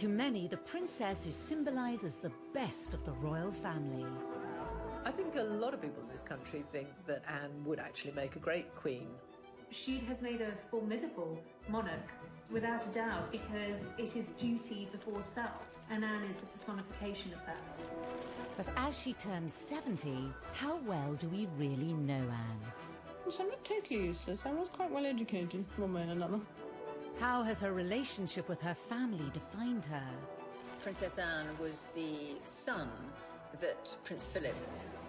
To many, the princess who symbolises the best of the royal family. I think a lot of people in this country think that Anne would actually make a great queen. She'd have made a formidable monarch, without a doubt, because it is duty before self, and Anne is the personification of that. But as she turns 70, how well do we really know Anne? Well, I'm not totally useless. I was quite well educated, one way or another. How has her relationship with her family defined her? Princess Anne was the son that Prince Philip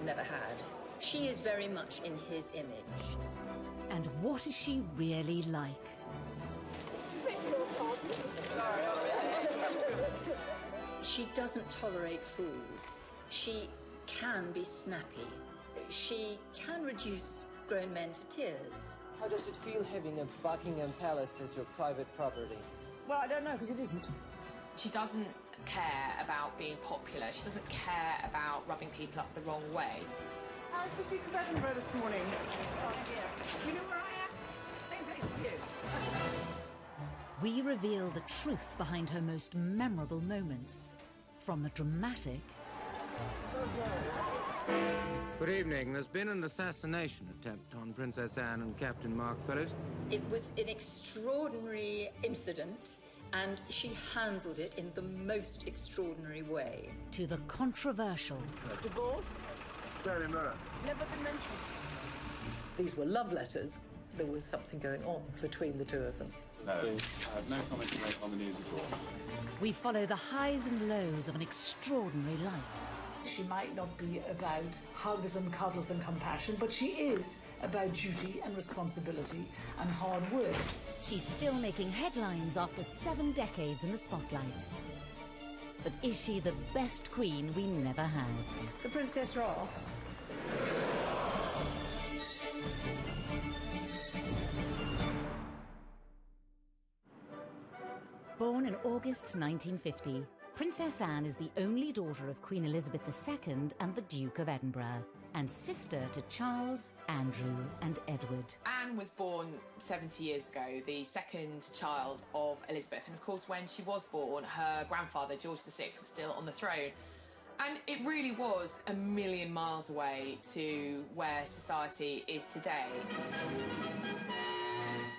never had. She is very much in his image. And what is she really like? She doesn't tolerate fools. She can be snappy. She can reduce grown men to tears. How does it feel having a Buckingham Palace as your private property? Well, I don't know, because it isn't. She doesn't care about being popular. She doesn't care about rubbing people up the wrong way. How's the Duke of Edinburgh this morning? Oh, dear. You know where I am? Same place as you. We reveal the truth behind her most memorable moments. From the dramatic... Good evening. There's been an assassination attempt on Princess Anne and Captain Mark Fellows. It was an extraordinary incident, and she handled it in the most extraordinary way. to the controversial. Divorce? Very mirror. Never been mentioned. These were love letters. There was something going on between the two of them. No, I have no comment to make on the news report. We follow the highs and lows of an extraordinary life. She might not be about hugs and cuddles and compassion, but she is about duty and responsibility and hard work. She's still making headlines after 7 decades in the spotlight. But is she the best queen we never had? The Princess Royal. Born in August 1950, Princess Anne is the only daughter of Queen Elizabeth II and the Duke of Edinburgh, and sister to Charles, Andrew and Edward. Anne was born 70 years ago, the second child of Elizabeth. And of course, when she was born, her grandfather, George VI, was still on the throne. And it really was a million miles away to where society is today.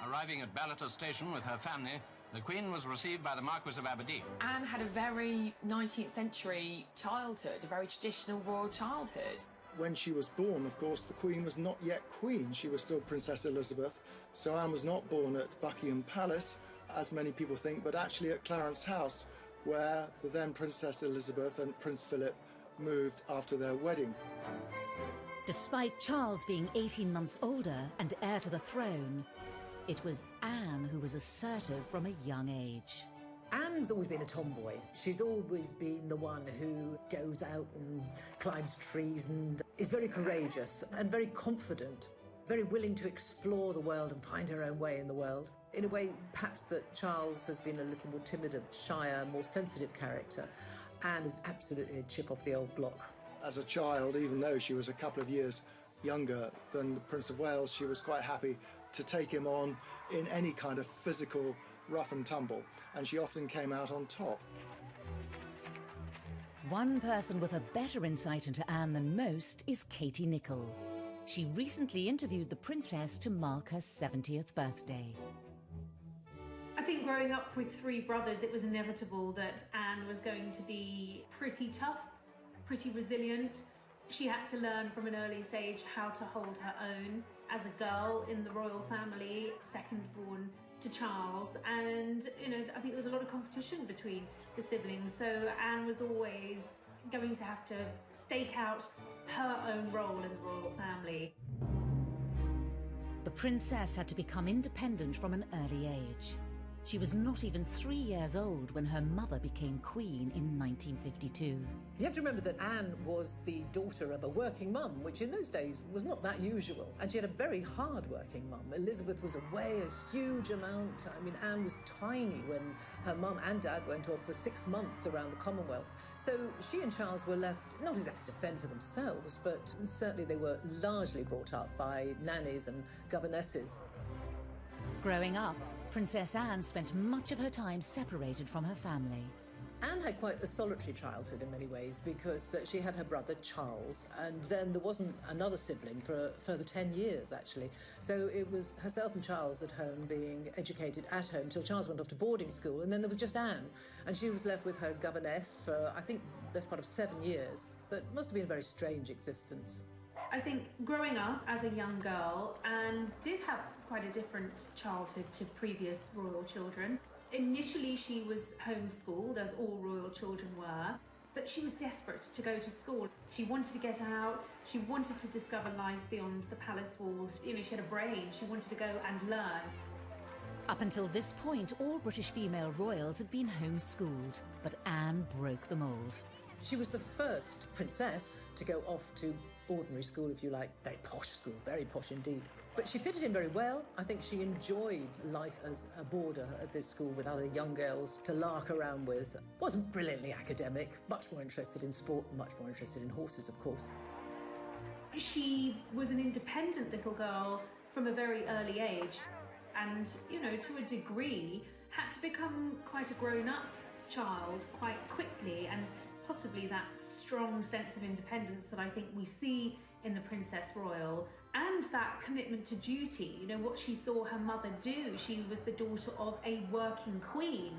Arriving at Ballater Station with her family, the Queen was received by the Marquis of Aberdeen. Anne had a very 19th century childhood, a very traditional royal childhood. When she was born, of course, the Queen was not yet Queen. She was still Princess Elizabeth. So Anne was not born at Buckingham Palace, as many people think, but actually at Clarence House, where the then Princess Elizabeth and Prince Philip moved after their wedding. Despite Charles being 18 months older and heir to the throne, it was Anne who was assertive from a young age. Anne's always been a tomboy. She's always been the one who goes out and climbs trees and is very courageous and very confident, very willing to explore the world and find her own way in the world. In a way, perhaps that Charles has been a little more timid, a shyer, more sensitive character. Anne is absolutely a chip off the old block. As a child, even though she was a couple of years younger than the Prince of Wales, she was quite happy to take him on in any kind of physical rough and tumble, and she often came out on top. One person with a better insight into Anne than most is Katie Nicholl. She recently interviewed the princess to mark her 70th birthday. I think growing up with 3 brothers, it was inevitable that Anne was going to be pretty tough, pretty resilient. She had to learn from an early stage how to hold her own as a girl in the royal family, second born to Charles. And, you know, I think there was a lot of competition between the siblings. So Anne was always going to have to stake out her own role in the royal family. The princess had to become independent from an early age. She was not even 3 years old when her mother became queen in 1952. You have to remember that Anne was the daughter of a working mum, which in those days was not that usual. And she had a very hard-working mum. Elizabeth was away a huge amount. I mean, Anne was tiny when her mum and dad went off for 6 months around the Commonwealth. So she and Charles were left, not exactly to fend for themselves, but certainly they were largely brought up by nannies and governesses. Growing up, Princess Anne spent much of her time separated from her family. Anne had quite a solitary childhood in many ways because she had her brother Charles, and then there wasn't another sibling for a further 10 years, actually. So it was herself and Charles at home being educated at home till Charles went off to boarding school, and then there was just Anne. And she was left with her governess for, I think, the best part of 7 years. But it must have been a very strange existence. I think growing up as a young girl, Anne did have quite a different childhood to previous royal children. Initially, she was homeschooled, as all royal children were, but she was desperate to go to school. She wanted to get out, she wanted to discover life beyond the palace walls. You know, she had a brain, she wanted to go and learn. Up until this point, all British female royals had been homeschooled, but Anne broke the mould. She was the first princess to go off to ordinary school, if you like. Very posh school, very posh indeed. But she fitted in very well. I think she enjoyed life as a boarder at this school with other young girls to lark around with. Wasn't brilliantly academic, much more interested in sport, much more interested in horses, of course. She was an independent little girl from a very early age and, you know, to a degree, had to become quite a grown-up child quite quickly, and possibly that strong sense of independence that I think we see in the Princess Royal, and that commitment to duty. You know, what she saw her mother do. She was the daughter of a working queen.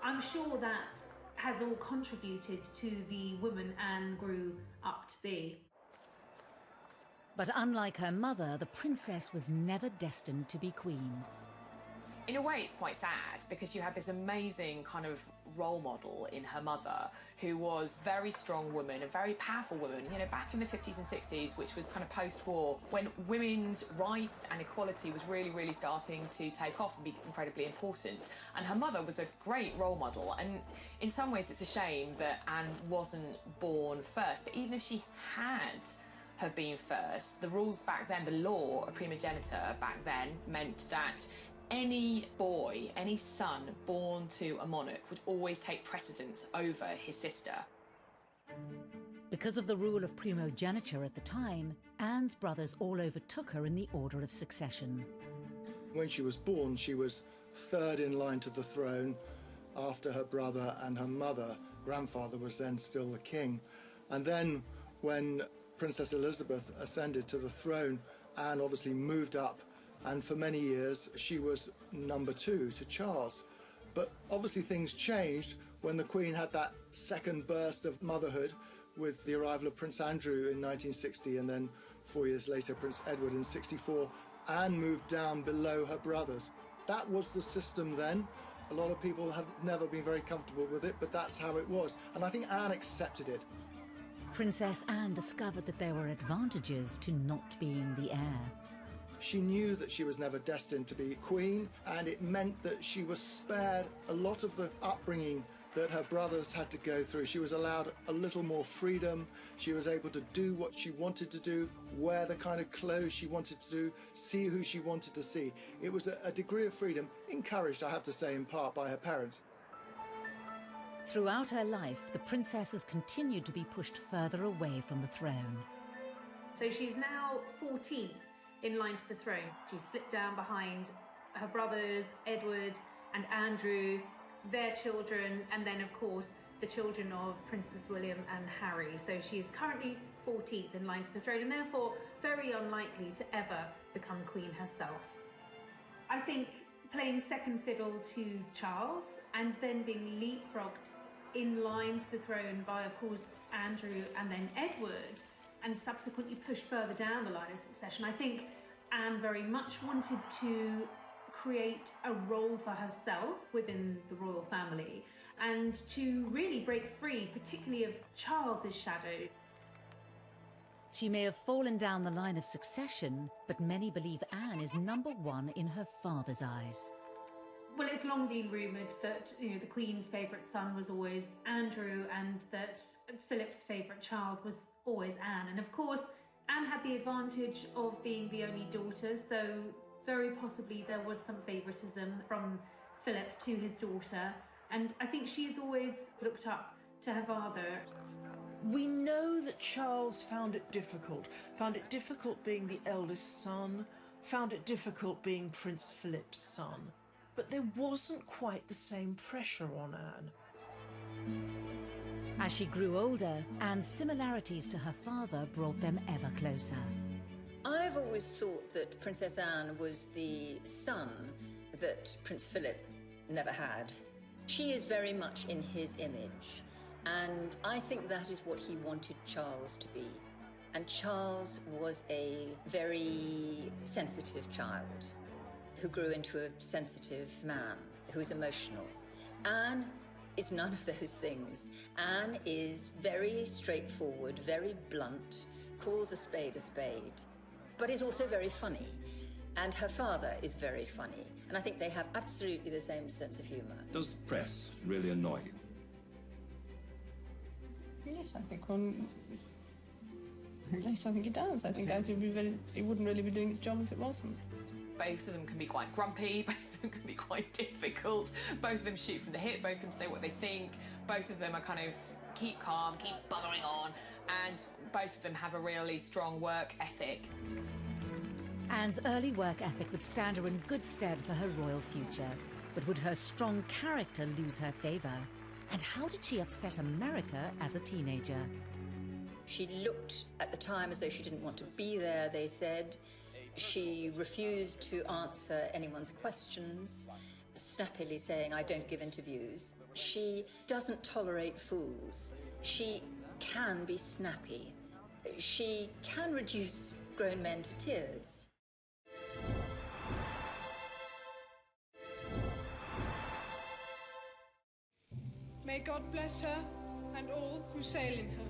I'm sure that has all contributed to the woman Anne grew up to be. But unlike her mother, the princess was never destined to be queen. In a way, it's quite sad because you have this amazing kind of role model in her mother who was a very strong woman, a very powerful woman, you know, back in the 50s and 60s, which was kind of post-war, when women's rights and equality was really, really starting to take off and be incredibly important. And her mother was a great role model. And in some ways, it's a shame that Anne wasn't born first. But even if she had have been first, the rules back then, the law of primogeniture back then meant that any boy, any son born to a monarch would always take precedence over his sister. Because of the rule of primogeniture at the time, Anne's brothers all overtook her in the order of succession. When she was born, she was third in line to the throne after her brother and her mother. Grandfather was then still the king. And then when Princess Elizabeth ascended to the throne, Anne obviously moved up, and for many years she was number 2 to Charles. But obviously things changed when the Queen had that second burst of motherhood with the arrival of Prince Andrew in 1960, and then 4 years later Prince Edward in 64. Anne moved down below her brothers. That was the system then. A lot of people have never been very comfortable with it, but that's how it was. And I think Anne accepted it. Princess Anne discovered that there were advantages to not being the heir. She knew that she was never destined to be queen, and it meant that she was spared a lot of the upbringing that her brothers had to go through. She was allowed a little more freedom. She was able to do what she wanted to do, wear the kind of clothes she wanted to do, see who she wanted to see. It was a degree of freedom, encouraged, I have to say, in part by her parents. Throughout her life, the princess has continued to be pushed further away from the throne. So she's now 14th in line to the throne. She slipped down behind her brothers, Edward and Andrew, their children, and then, of course, the children of Princes William and Harry. So she is currently 14th in line to the throne, and therefore very unlikely to ever become queen herself. I think playing second fiddle to Charles and then being leapfrogged in line to the throne by, of course, Andrew and then Edward, and subsequently pushed further down the line of succession. I think Anne very much wanted to create a role for herself within the royal family and to really break free, particularly of Charles's shadow. She may have fallen down the line of succession, but many believe Anne is number 1 in her father's eyes. Well, it's long been rumoured that, you know, the Queen's favourite son was always Andrew, and that Philip's favourite child was always Anne. And of course, Anne had the advantage of being the only daughter, so very possibly there was some favouritism from Philip to his daughter. And I think she's always looked up to her father. We know that Charles found it difficult being the eldest son, found it difficult being Prince Philip's son. But there wasn't quite the same pressure on Anne. As she grew older, Anne's similarities to her father brought them ever closer. I've always thought that Princess Anne was the son that Prince Philip never had. She is very much in his image, and I think that is what he wanted Charles to be. And Charles was a very sensitive child who grew into a sensitive man who is emotional. Anne is none of those things. Anne is very straightforward, very blunt, calls a spade, but is also very funny. And her father is very funny. And I think they have absolutely the same sense of humour. Does the press really annoy you? Yes, I think yes, I think it does. I think it wouldn't really be doing its job if it wasn't. Both of them can be quite grumpy, both of them can be quite difficult, both of them shoot from the hip, both of them say what they think, both of them are kind of keep calm, keep buggering on, and both of them have a really strong work ethic. Anne's early work ethic would stand her in good stead for her royal future, but would her strong character lose her favour? And how did she upset America as a teenager? She looked at the time as though she didn't want to be there, they said. She refused to answer anyone's questions, snappily saying, "I don't give interviews." She doesn't tolerate fools. She can be snappy. She can reduce grown men to tears. May God bless her and all who sail in her.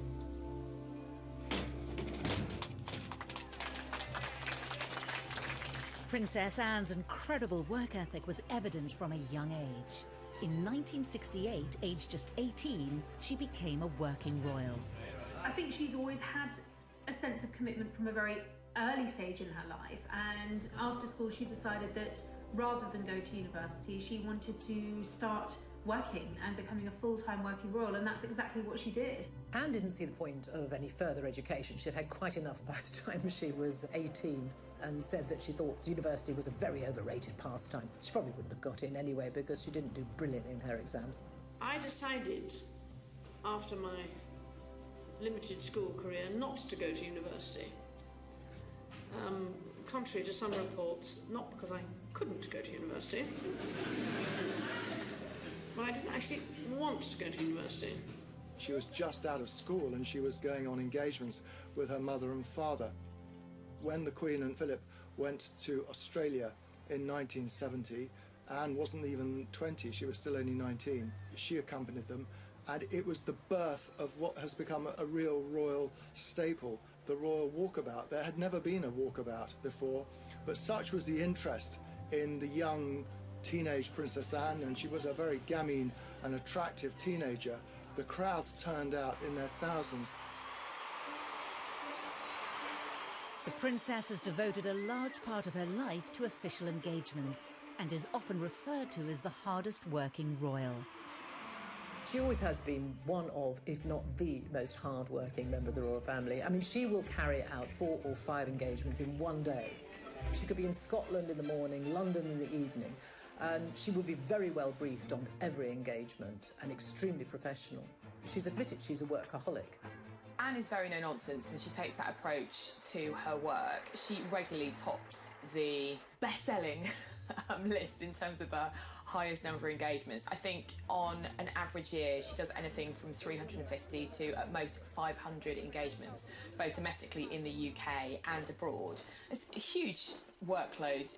Princess Anne's incredible work ethic was evident from a young age. In 1968, aged just 18, she became a working royal. I think she's always had a sense of commitment from a very early stage in her life, and after school she decided that rather than go to university, she wanted to start working and becoming a full-time working royal, and that's exactly what she did. Anne didn't see the point of any further education. She'd had quite enough by the time she was 18, and said that she thought university was a very overrated pastime. She probably wouldn't have got in anyway because she didn't do brilliant in her exams. I decided, after my limited school career, not to go to university. Contrary to some reports, not because I couldn't go to university, but I didn't actually want to go to university. She was just out of school and she was going on engagements with her mother and father. When the Queen and Philip went to Australia in 1970, Anne wasn't even 20, she was still only 19. She accompanied them, and it was the birth of what has become a real royal staple, the royal walkabout. There had never been a walkabout before, but such was the interest in the young teenage Princess Anne, and she was a very gamine and attractive teenager. The crowds turned out in their thousands. The princess has devoted a large part of her life to official engagements and is often referred to as the hardest working royal. She always has been one of, if not the most hard-working member of the royal family. I mean, she will carry out 4 or 5 engagements in one day. She could be in Scotland in the morning, London in the evening, and she will be very well briefed on every engagement and extremely professional. She's admitted she's a workaholic. Anne is very no-nonsense, and she takes that approach to her work. She regularly tops the best-selling list in terms of the highest number of engagements. I think on an average year she does anything from 350 to at most 500 engagements, both domestically in the UK and abroad. It's a huge workload.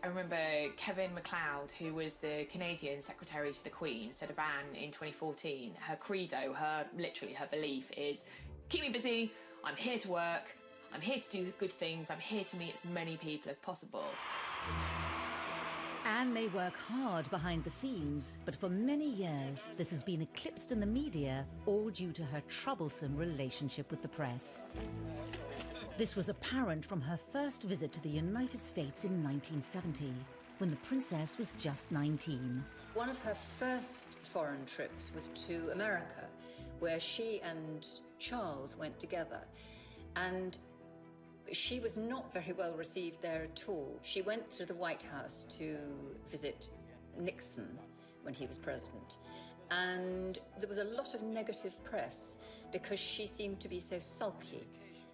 I remember Kevin MacLeod, who was the Canadian Secretary to the Queen, said of Anne in 2014, her credo, literally her belief is, keep me busy, I'm here to work, I'm here to do good things, I'm here to meet as many people as possible. Anne may work hard behind the scenes, but for many years this has been eclipsed in the media, all due to her troublesome relationship with the press. This was apparent from her first visit to the United States in 1970, when the princess was just 19. One of her first foreign trips was to America, where she and Charles went together, and she was not very well received there at all. She went to the White House to visit Nixon when he was president, and There was a lot of negative press because she seemed to be so sulky.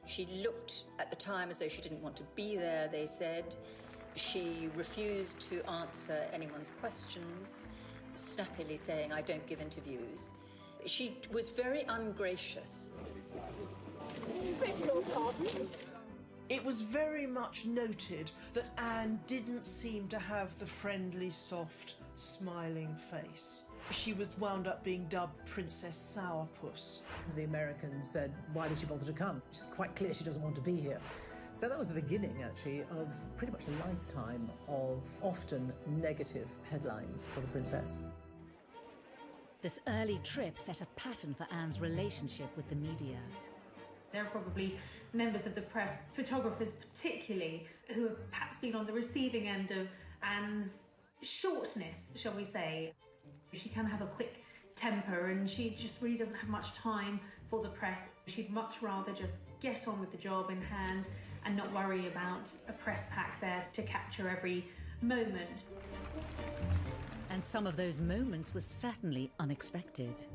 She looked at the time as though she didn't want to be there, they said. She refused to answer anyone's questions, snappily saying, "I don't give interviews." She was very ungracious. It was very much noted that Anne didn't seem to have the friendly, soft, smiling face. She was wound up being dubbed Princess Sourpuss. The Americans said, why did she bother to come? It's quite clear she doesn't want to be here. So that was the beginning, actually, of pretty much a lifetime of often negative headlines for the princess. This early trip set a pattern for Anne's relationship with the media. There are probably members of the press, photographers particularly, who have perhaps been on the receiving end of Anne's shortness, shall we say. She can have a quick temper and she just really doesn't have much time for the press. She'd much rather just get on with the job in hand and not worry about a press pack there to capture every moment. And some of those moments were certainly unexpected.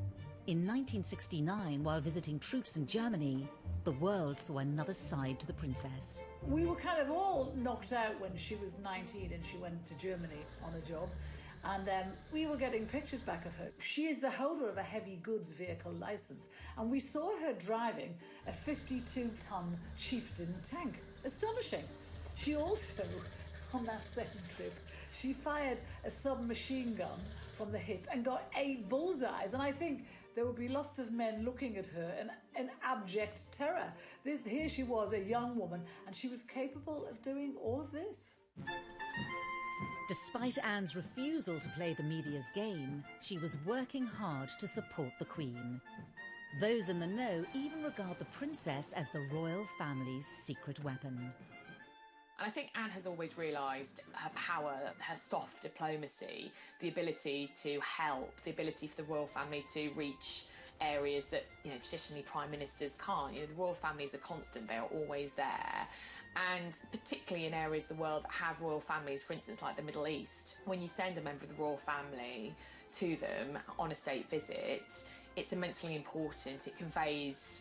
In 1969, while visiting troops in Germany, the world saw another side to the princess. We were kind of all knocked out when she was 19 and she went to Germany on a job. And we were getting pictures back of her. She is the holder of a heavy goods vehicle licence, and we saw her driving a 52-ton Chieftain tank. Astonishing. She also, on that second trip, she fired a submachine gun from the hip and got 8 bullseyes. And I think there would be lots of men looking at her in abject terror. Here she was, a young woman, and she was capable of doing all of this. Despite Anne's refusal to play the media's game, she was working hard to support the Queen. Those in the know even regard the princess as the royal family's secret weapon. And I think Anne has always realised her power, her soft diplomacy, the ability to help, the ability for the royal family to reach areas that, traditionally prime ministers can't. The royal family is a constant, they are always there. And particularly in areas of the world that have royal families, for instance, like the Middle East, when you send a member of the royal family to them on a state visit, it's immensely important. It conveys,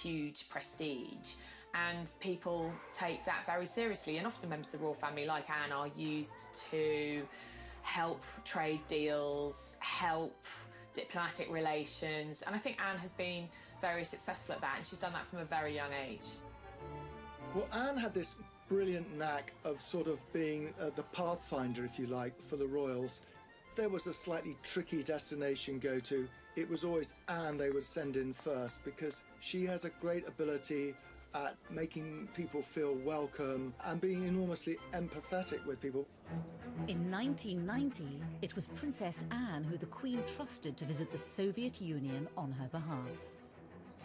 huge prestige. And people take that very seriously. And often members of the royal family, like Anne, are used to help trade deals, help diplomatic relations. And I think Anne has been very successful at that, and she's done that from a very young age. Well, Anne had this brilliant knack of sort of being the pathfinder, if you like, for the royals. If there was a slightly tricky destination go to, it was always Anne they would send in first, because she has a great ability at making people feel welcome and being enormously empathetic with people. In 1990, it was Princess Anne who the Queen trusted to visit the Soviet Union on her behalf.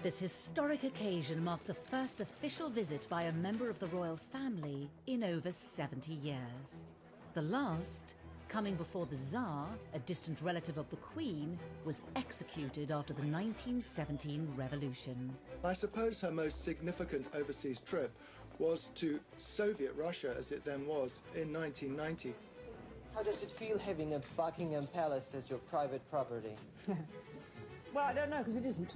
This historic occasion marked the first official visit by a member of the royal family in over 70 years. The last, coming before the Tsar, a distant relative of the Queen, was executed after the 1917 revolution. I suppose her most significant overseas trip was to Soviet Russia, as it then was, in 1990. How does it feel having a Buckingham Palace as your private property? Well, I don't know, because it isn't.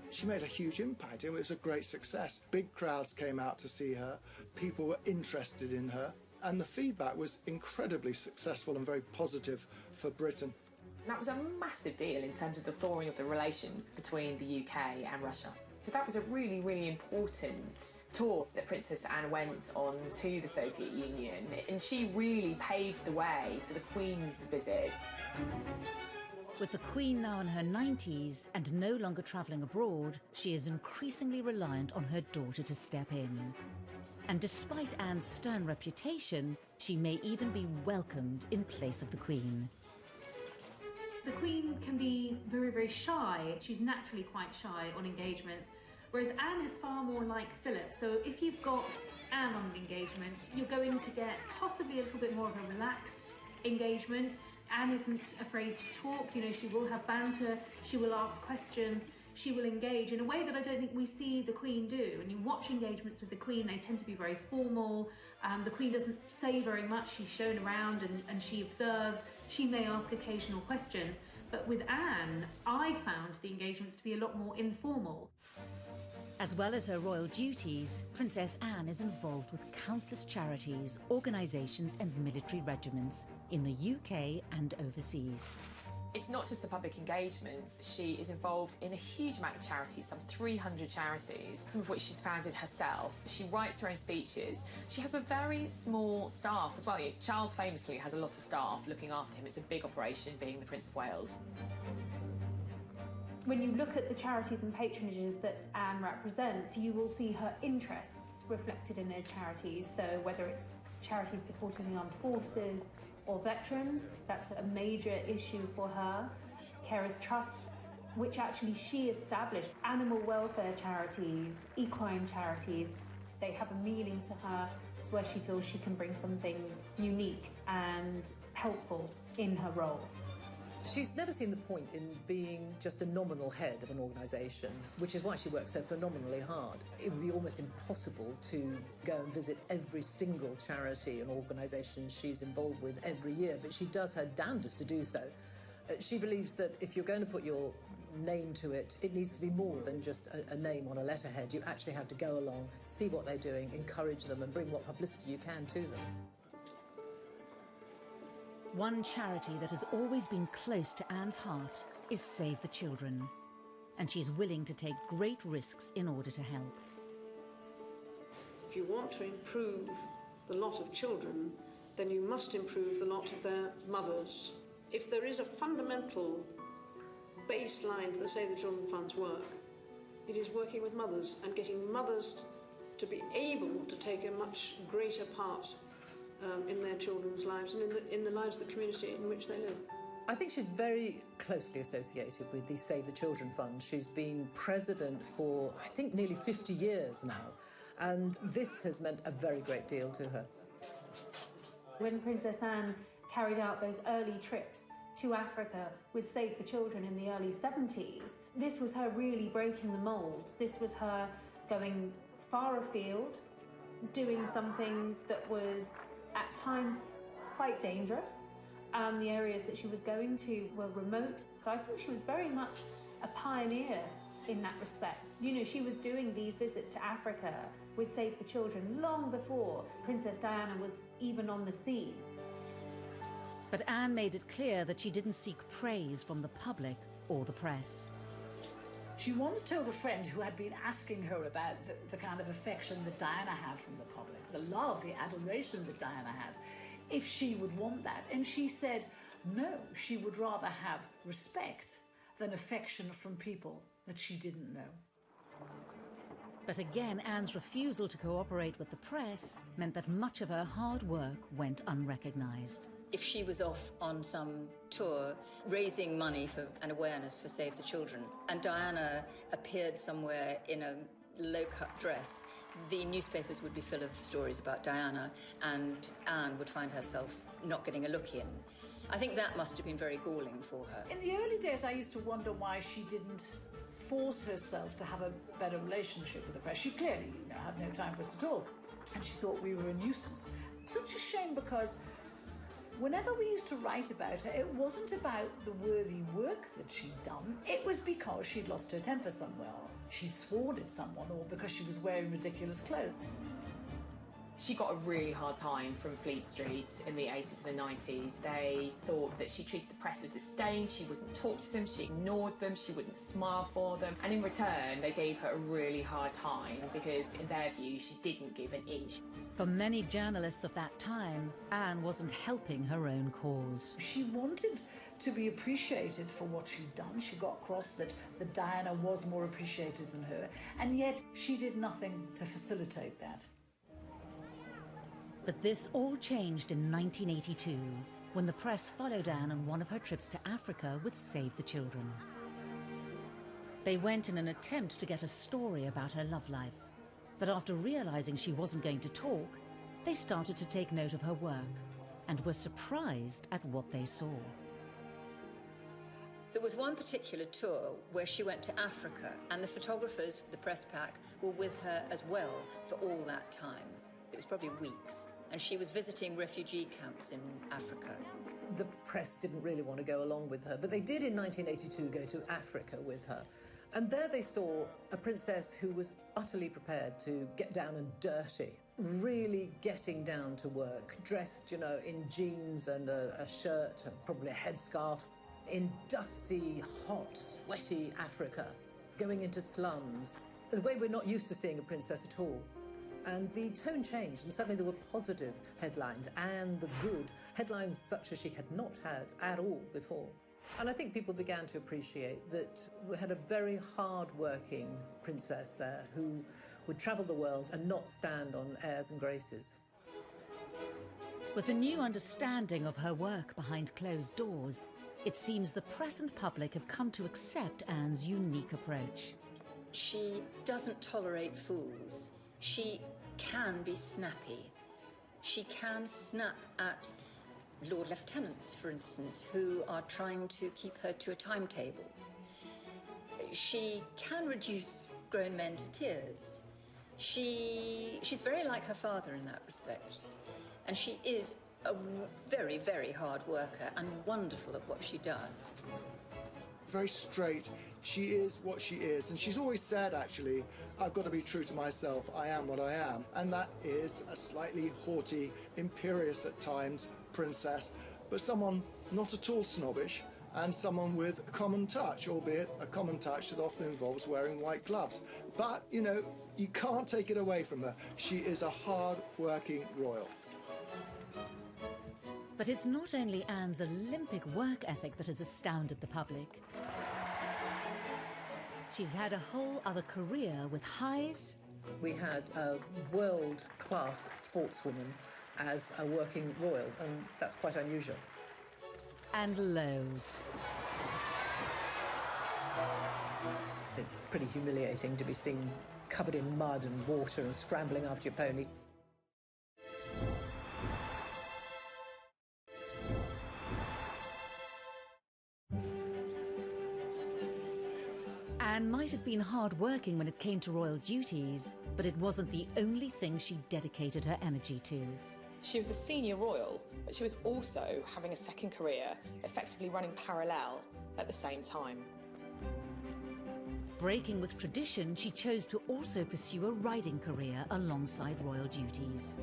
She made a huge impact. It was a great success. Big crowds came out to see her. People were interested in her. And the feedback was incredibly successful and very positive for Britain. That was a massive deal in terms of the thawing of the relations between the UK and Russia. So that was a really, really important tour that Princess Anne went on to the Soviet Union. And she really paved the way for the Queen's visit. With the Queen now in her 90s and no longer travelling abroad, she is increasingly reliant on her daughter to step in. And despite Anne's stern reputation, she may even be welcomed in place of the Queen. The Queen can be very, very shy. She's naturally quite shy on engagements, whereas Anne is far more like Philip. So if you've got Anne on an engagement, you're going to get possibly a little bit more of a relaxed engagement. Anne isn't afraid to talk, she will have banter, she will ask questions, she will engage in a way that I don't think we see the Queen do. When you watch engagements with the Queen, they tend to be very formal. The Queen doesn't say very much, she's shown around and she observes. She may ask occasional questions, But with Anne, I found the engagements to be a lot more informal. As well as her royal duties, Princess Anne is involved with countless charities, organisations and military regiments in the UK and overseas. It's not just the public engagements. She is involved in a huge amount of charities, some 300 charities, some of which she's founded herself. She writes her own speeches. She has a very small staff as well. Charles famously has a lot of staff looking after him. It's a big operation, being the Prince of Wales. When you look at the charities and patronages that Anne represents, you will see her interests reflected in those charities. So whether it's charities supporting the armed forces or veterans, that's a major issue for her. Carers Trust, which actually she established. Animal welfare charities, equine charities, they have a meaning to her. It's where she feels she can bring something unique and helpful in her role. She's never seen the point in being just a nominal head of an organisation, which is why she works so phenomenally hard. It would be almost impossible to go and visit every single charity and organisation she's involved with every year, but she does her damnedest to do so. She believes that if you're going to put your name to it, it needs to be more than just a name on a letterhead. You actually have to go along, see what they're doing, encourage them and bring what publicity you can to them. One charity that has always been close to Anne's heart is Save the Children, and she's willing to take great risks in order to help. If you want to improve the lot of children, then you must improve the lot of their mothers. If there is a fundamental baseline to the Save the Children Fund's work, it is working with mothers and getting mothers to be able to take a much greater part in their children's lives and in the lives of the community in which they live. I think she's very closely associated with the Save the Children Fund. She's been president for, I think, nearly 50 years now, and this has meant a very great deal to her. When Princess Anne carried out those early trips to Africa with Save the Children in the early 70s, this was her really breaking the mould. This was her going far afield, doing something that was at times quite dangerous. The areas that she was going to were remote. So I think she was very much a pioneer in that respect. You know, she was doing these visits to Africa with Save the Children long before Princess Diana was even on the scene. But Anne made it clear that she didn't seek praise from the public or the press. She once told a friend who had been asking her about the kind of affection that Diana had from the public, the love, the adoration that Diana had, if she would want that. And she said, no, she would rather have respect than affection from people that she didn't know. But again, Anne's refusal to cooperate with the press meant that much of her hard work went unrecognised. If she was off on some tour raising money for an awareness for Save the Children, and Diana appeared somewhere in a low-cut dress, the newspapers would be full of stories about Diana, and Anne would find herself not getting a look in. I think that must have been very galling for her. In the early days, I used to wonder why she didn't force herself to have a better relationship with the press. She clearly, had no time for us at all, and she thought we were a nuisance. Such a shame, because whenever we used to write about her, it wasn't about the worthy work that she'd done. It was because she'd lost her temper somewhere, or she'd sworn at someone, or because she was wearing ridiculous clothes. She got a really hard time from Fleet Street in the 80s and the 90s. They thought that she treated the press with disdain, she wouldn't talk to them, she ignored them, she wouldn't smile for them. And in return, they gave her a really hard time because, in their view, she didn't give an inch. For many journalists of that time, Anne wasn't helping her own cause. She wanted to be appreciated for what she'd done. She got across that Diana was more appreciated than her, and yet she did nothing to facilitate that. But this all changed in 1982, when the press followed Anne on one of her trips to Africa with Save the Children. They went in an attempt to get a story about her love life, but after realising she wasn't going to talk, they started to take note of her work and were surprised at what they saw. There was one particular tour where she went to Africa, and the photographers, the press pack, were with her as well for all that time. It was probably weeks, and she was visiting refugee camps in Africa. The press didn't really want to go along with her, but they did in 1982 go to Africa with her. And there they saw a princess who was utterly prepared to get down and dirty, really getting down to work, dressed, you know, in jeans and a shirt and probably a headscarf, in dusty, hot, sweaty Africa, going into slums, the way we're not used to seeing a princess at all. And the tone changed, and suddenly there were positive headlines, and the good headlines such as she had not had at all before. And I think people began to appreciate that we had a very hard-working princess there who would travel the world and not stand on airs and graces. With a new understanding of her work behind closed doors, it seems the press and public have come to accept Anne's unique approach. She doesn't tolerate fools. She can be snappy. She can snap at Lord Lieutenants, for instance, who are trying to keep her to a timetable. She can reduce grown men to tears. She's very like her father in that respect. And she is a very, very hard worker and wonderful at what she does. Very straight. She is what she is. And she's always said, actually, I've got to be true to myself. I am what I am. And that is a slightly haughty, imperious at times princess, but someone not at all snobbish, and someone with a common touch, albeit a common touch that often involves wearing white gloves. But, you know, you can't take it away from her. She is a hard-working royal. But it's not only Anne's Olympic work ethic that has astounded the public. She's had a whole other career with highs. We had a world-class sportswoman as a working royal, and that's quite unusual. And lows. It's pretty humiliating to be seen covered in mud and water and scrambling after your pony. Anne might have been hard-working when it came to royal duties, but it wasn't the only thing she dedicated her energy to. She was a senior royal, but she was also having a second career, effectively running parallel at the same time. Breaking with tradition, she chose to also pursue a riding career alongside royal duties.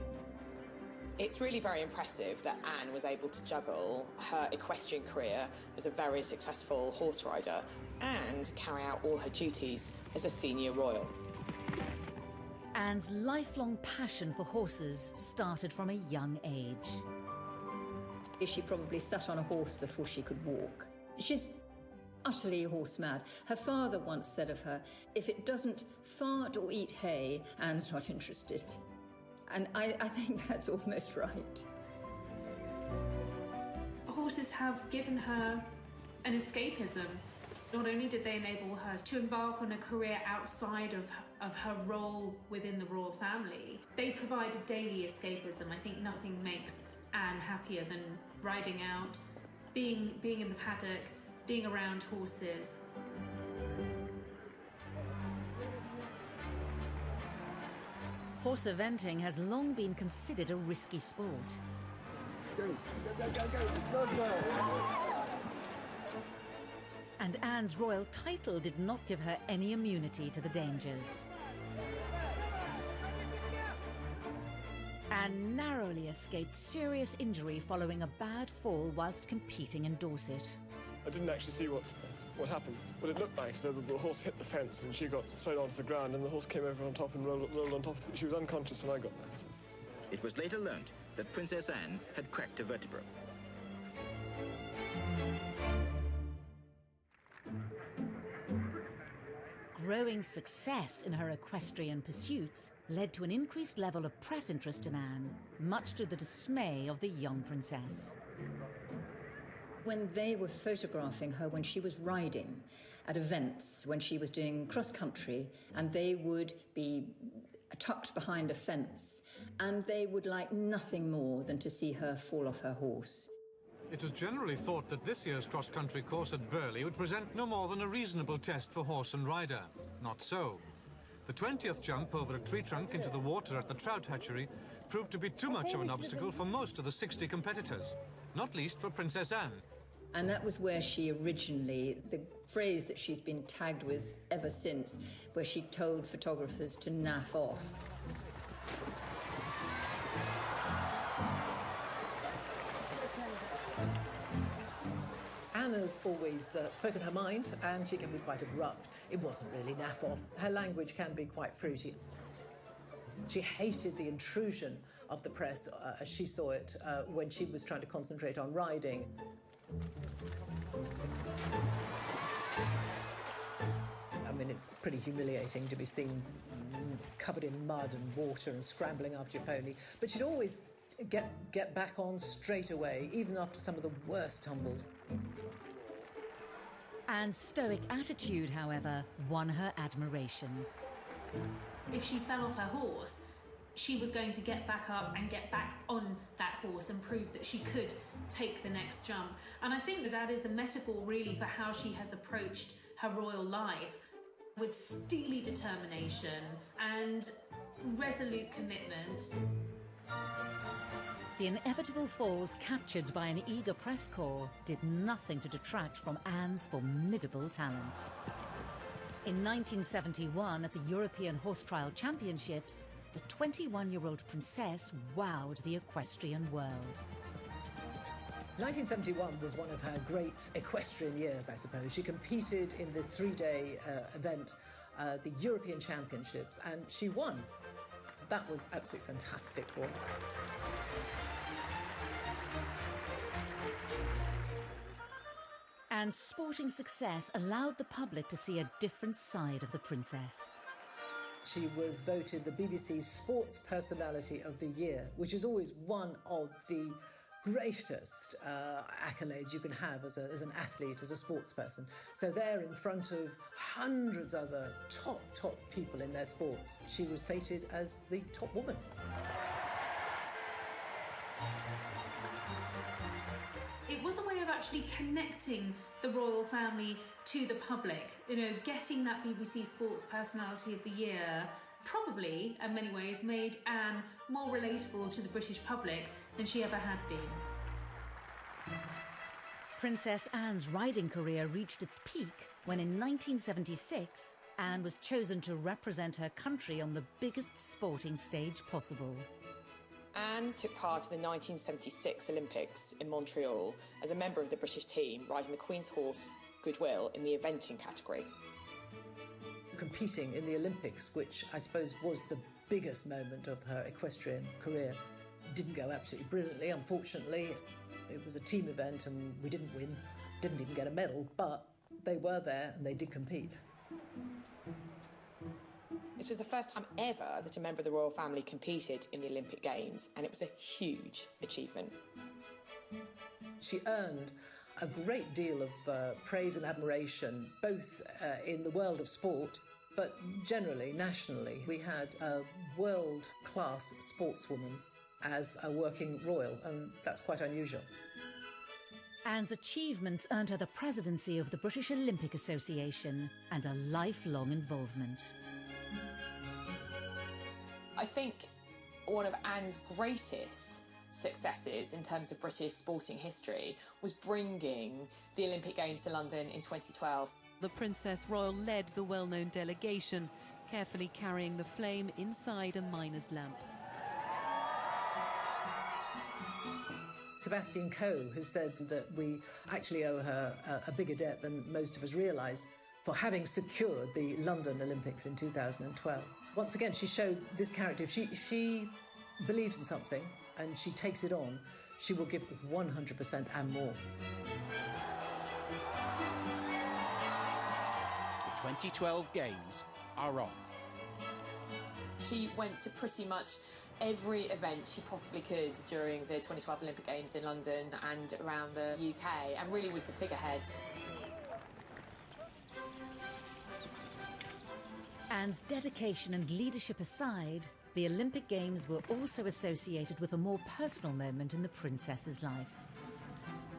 It's really very impressive that Anne was able to juggle her equestrian career as a very successful horse rider and carry out all her duties as a senior royal. Anne's lifelong passion for horses started from a young age. She probably sat on a horse before she could walk. She's utterly horse mad. Her father once said of her, if it doesn't fart or eat hay, Anne's not interested. And I think that's almost right. Horses have given her an escapism. Not only did they enable her to embark on a career outside of her role within the royal family, they provided daily escapism. I think nothing makes Anne happier than riding out, being in the paddock, being around horses. Horse eventing has long been considered a risky sport. Go. And Anne's royal title did not give her any immunity to the dangers. Anne narrowly escaped serious injury following a bad fall whilst competing in Dorset. I didn't actually see what happened, but it looked like so that the horse hit the fence and she got thrown onto the ground and the horse came over on top and rolled on top. She was unconscious when I got there. It was later learned that Princess Anne had cracked a vertebra. Growing success in her equestrian pursuits led to an increased level of press interest in Anne, much to the dismay of the young princess. When they were photographing her when she was riding at events, when she was doing cross-country, and they would be tucked behind a fence, and they would like nothing more than to see her fall off her horse. It was generally thought that this year's cross-country course at Burghley would present no more than a reasonable test for horse and rider. Not so. The 20th jump over a tree trunk into the water at the trout hatchery proved to be too much of an obstacle for most of the 60 competitors. not least for Princess Anne. And that was where she originally, the phrase that she's been tagged with ever since, where she told photographers to naff off. Anna's always spoken her mind, and she can be quite abrupt. It wasn't really naff off. Her language can be quite fruity. She hated the intrusion of the press, as she saw it, when she was trying to concentrate on riding. I mean, it's pretty humiliating to be seen covered in mud and water and scrambling after your pony. But she'd always get back on straight away, even after some of the worst tumbles. Anne's stoic attitude, however, won her admiration. If she fell off her horse, she was going to get back up and get back on that horse and prove that she could take the next jump. And I think that is a metaphor really for how she has approached her royal life, with steely determination and resolute commitment. The inevitable falls captured by an eager press corps did nothing to detract from Anne's formidable talent. In 1971, at the European Horse Trial Championships, the 21-year-old princess wowed the equestrian world. 1971 was one of her great equestrian years, I suppose. She competed in the three-day event, the European Championships, and she won. That was absolutely fantastic. Anne's sporting success allowed the public to see a different side of the princess. She was voted the BBC's Sports Personality of the Year, which is always one of the greatest accolades you can have as an athlete, as a sports person. So there, in front of hundreds of other top people in their sports, she was fated as the top woman. It was a way of actually connecting the royal family to the public. You know, getting that BBC Sports Personality of the Year probably, in many ways, made Anne more relatable to the British public than she ever had been. Princess Anne's riding career reached its peak when in 1976, Anne was chosen to represent her country on the biggest sporting stage possible. Anne took part in the 1976 Olympics in Montreal as a member of the British team, riding the Queen's horse, Goodwill, in the eventing category. Competing in the Olympics, which I suppose was the biggest moment of her equestrian career, didn't go absolutely brilliantly, unfortunately. It was a team event and we didn't win, didn't even get a medal, but they were there and they did compete. This was the first time ever that a member of the royal family competed in the Olympic Games, and it was a huge achievement. She earned a great deal of praise and admiration, both in the world of sport, but generally, nationally. We had a world-class sportswoman as a working royal, and that's quite unusual. Anne's achievements earned her the presidency of the British Olympic Association and a lifelong involvement. I think one of Anne's greatest successes in terms of British sporting history was bringing the Olympic Games to London in 2012. The Princess Royal led the well-known delegation, carefully carrying the flame inside a miner's lamp. Sebastian Coe has said that we actually owe her a bigger debt than most of us realise for having secured the London Olympics in 2012. Once again, she showed this character. If she believes in something and she takes it on, she will give 100% and more. The 2012 Games are on. She went to pretty much every event she possibly could during the 2012 Olympic Games in London and around the UK, and really was the figurehead. Anne's dedication and leadership aside, the Olympic Games were also associated with a more personal moment in the princess's life.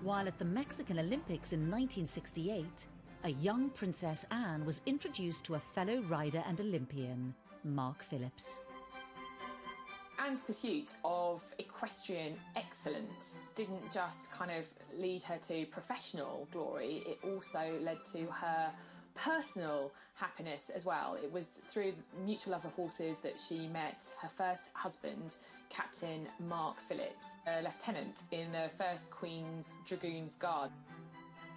While at the Mexican Olympics in 1968, a young Princess Anne was introduced to a fellow rider and Olympian, Mark Phillips. Anne's pursuit of equestrian excellence didn't just kind of lead her to professional glory, it also led to her personal happiness as well. It was through mutual love of horses that she met her first husband, Captain Mark Phillips, a lieutenant in the 1st Queen's Dragoons Guard.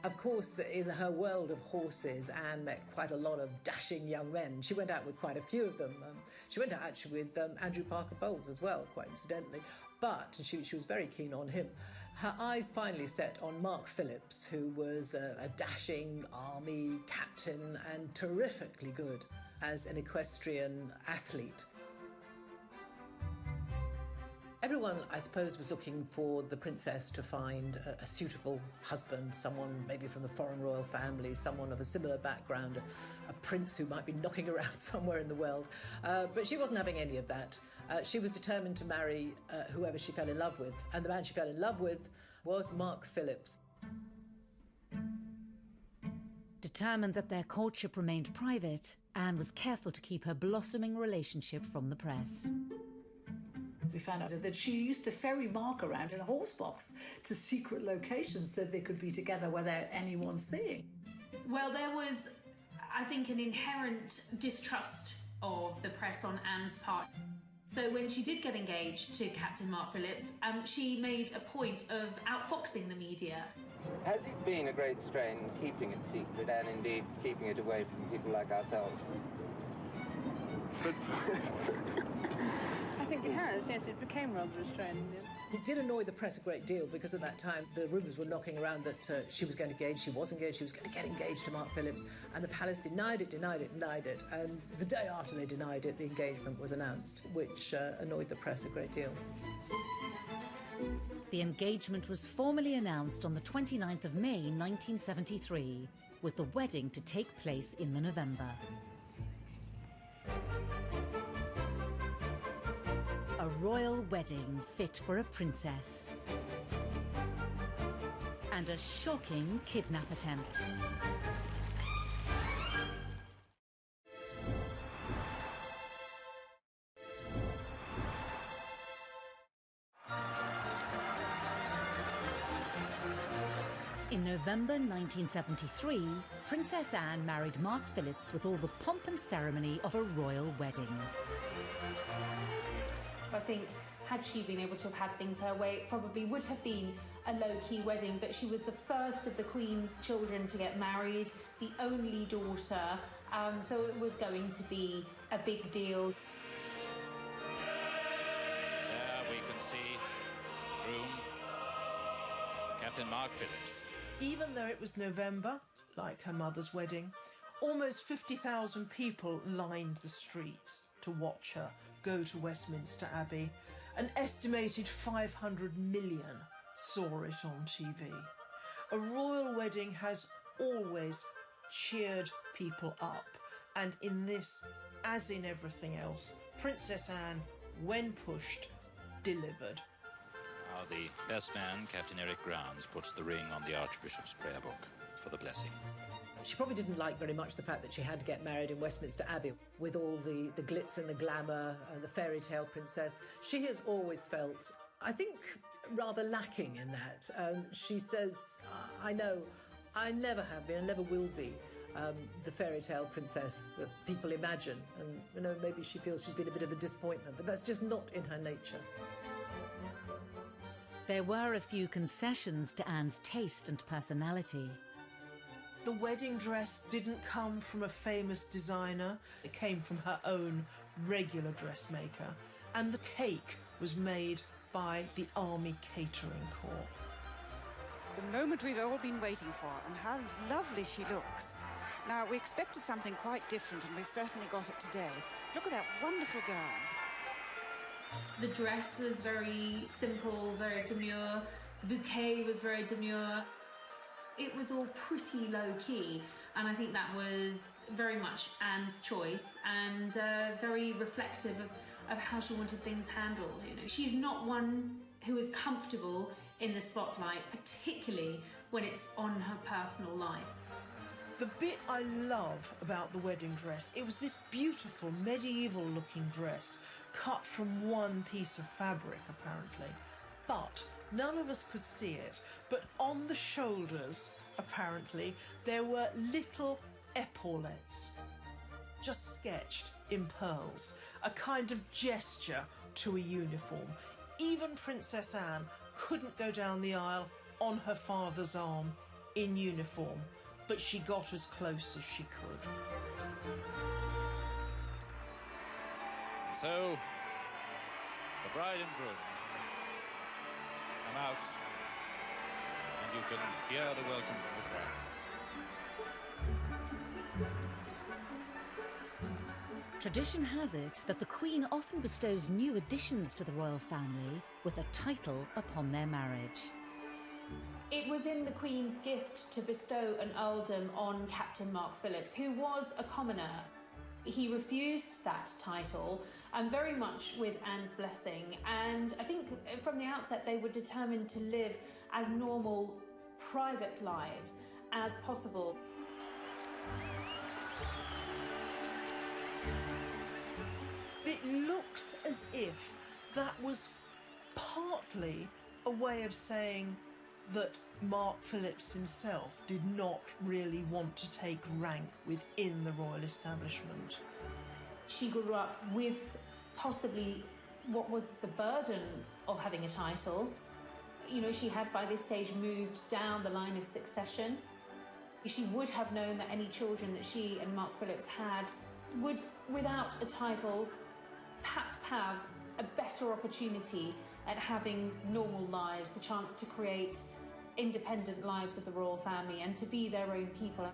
Of course, in her world of horses, Anne met quite a lot of dashing young men. She went out with quite a few of them. She went out actually with Andrew Parker Bowles as well, quite incidentally. But she was very keen on him. Her eyes finally set on Mark Phillips, who was a dashing army captain and terrifically good as an equestrian athlete. Everyone, I suppose, was looking for the princess to find a suitable husband, someone maybe from the foreign royal family, someone of a similar background, a prince who might be knocking around somewhere in the world. But she wasn't having any of that. She was determined to marry whoever she fell in love with, and the man she fell in love with was Mark Phillips. Determined that their courtship remained private, Anne was careful to keep her blossoming relationship from the press. We found out that she used to ferry Mark around in a horse box to secret locations so they could be together without anyone seeing. Well, there was, I think, an inherent distrust of the press on Anne's part. So when she did get engaged to Captain Mark Phillips, she made a point of outfoxing the media. Has it been a great strain keeping it secret and indeed keeping it away from people like ourselves? I think it has, yes, it became rather restrained. Yes. It did annoy the press a great deal because at that time the rumours were knocking around that she was going to engage, she was engaged, she was going to get engaged to Mark Phillips, and the palace denied it. And the day after they denied it, the engagement was announced, which annoyed the press a great deal. The engagement was formally announced on the 29th of May 1973, with the wedding to take place in the November. A royal wedding fit for a princess. And a shocking kidnap attempt. In November 1973, Princess Anne married Mark Phillips with all the pomp and ceremony of a royal wedding. I think had she been able to have had things her way, it probably would have been a low-key wedding, but she was the first of the Queen's children to get married, the only daughter, so it was going to be a big deal. There we can see groom Captain Mark Phillips. Even though it was November, like her mother's wedding, almost 50,000 people lined the streets to watch her go to Westminster Abbey. An estimated 500 million saw it on TV. A royal wedding has always cheered people up, and in this, as in everything else, Princess Anne, when pushed, delivered. Now the best man, Captain Eric Grounds, puts the ring on the Archbishop's prayer book for the blessing. She probably didn't like very much the fact that she had to get married in Westminster Abbey with all the glitz and the glamour and the fairy tale princess. She has always felt, I think, rather lacking in that. She says, I know, I never have been and never will be the fairy tale princess that people imagine. And, you know, maybe she feels she's been a bit of a disappointment, but that's just not in her nature. There were a few concessions to Anne's taste and personality. The wedding dress didn't come from a famous designer. It came from her own regular dressmaker. And the cake was made by the Army Catering Corps. The moment we've all been waiting for, and how lovely she looks. Now, we expected something quite different, and we've certainly got it today. Look at that wonderful gown. The dress was very simple, very demure. The bouquet was very demure. It was all pretty low-key, and I think that was very much Anne's choice and very reflective of how she wanted things handled. You know, she's not one who is comfortable in the spotlight, particularly when it's on her personal life. The bit I love about the wedding dress, it was this beautiful medieval-looking dress cut from one piece of fabric, apparently. But none of us could see it. But on the shoulders, apparently, there were little epaulettes, just sketched in pearls, a kind of gesture to a uniform. Even Princess Anne couldn't go down the aisle on her father's arm in uniform, but she got as close as she could. And so, the bride and groom come out, and you can hear the welcome from the crowd. Tradition has it that the Queen often bestows new additions to the royal family with a title upon their marriage. It was in the Queen's gift to bestow an earldom on Captain Mark Phillips, who was a commoner. He refused that title, and very much with Anne's blessing, and I think from the outset they were determined to live as normal, private lives as possible. It looks as if that was partly a way of saying that Mark Phillips himself did not really want to take rank within the royal establishment. She grew up with possibly what was the burden of having a title. You know, she had by this stage moved down the line of succession. She would have known that any children that she and Mark Phillips had would, without a title, perhaps have a better opportunity at having normal lives, the chance to create independent lives of the royal family and to be their own people.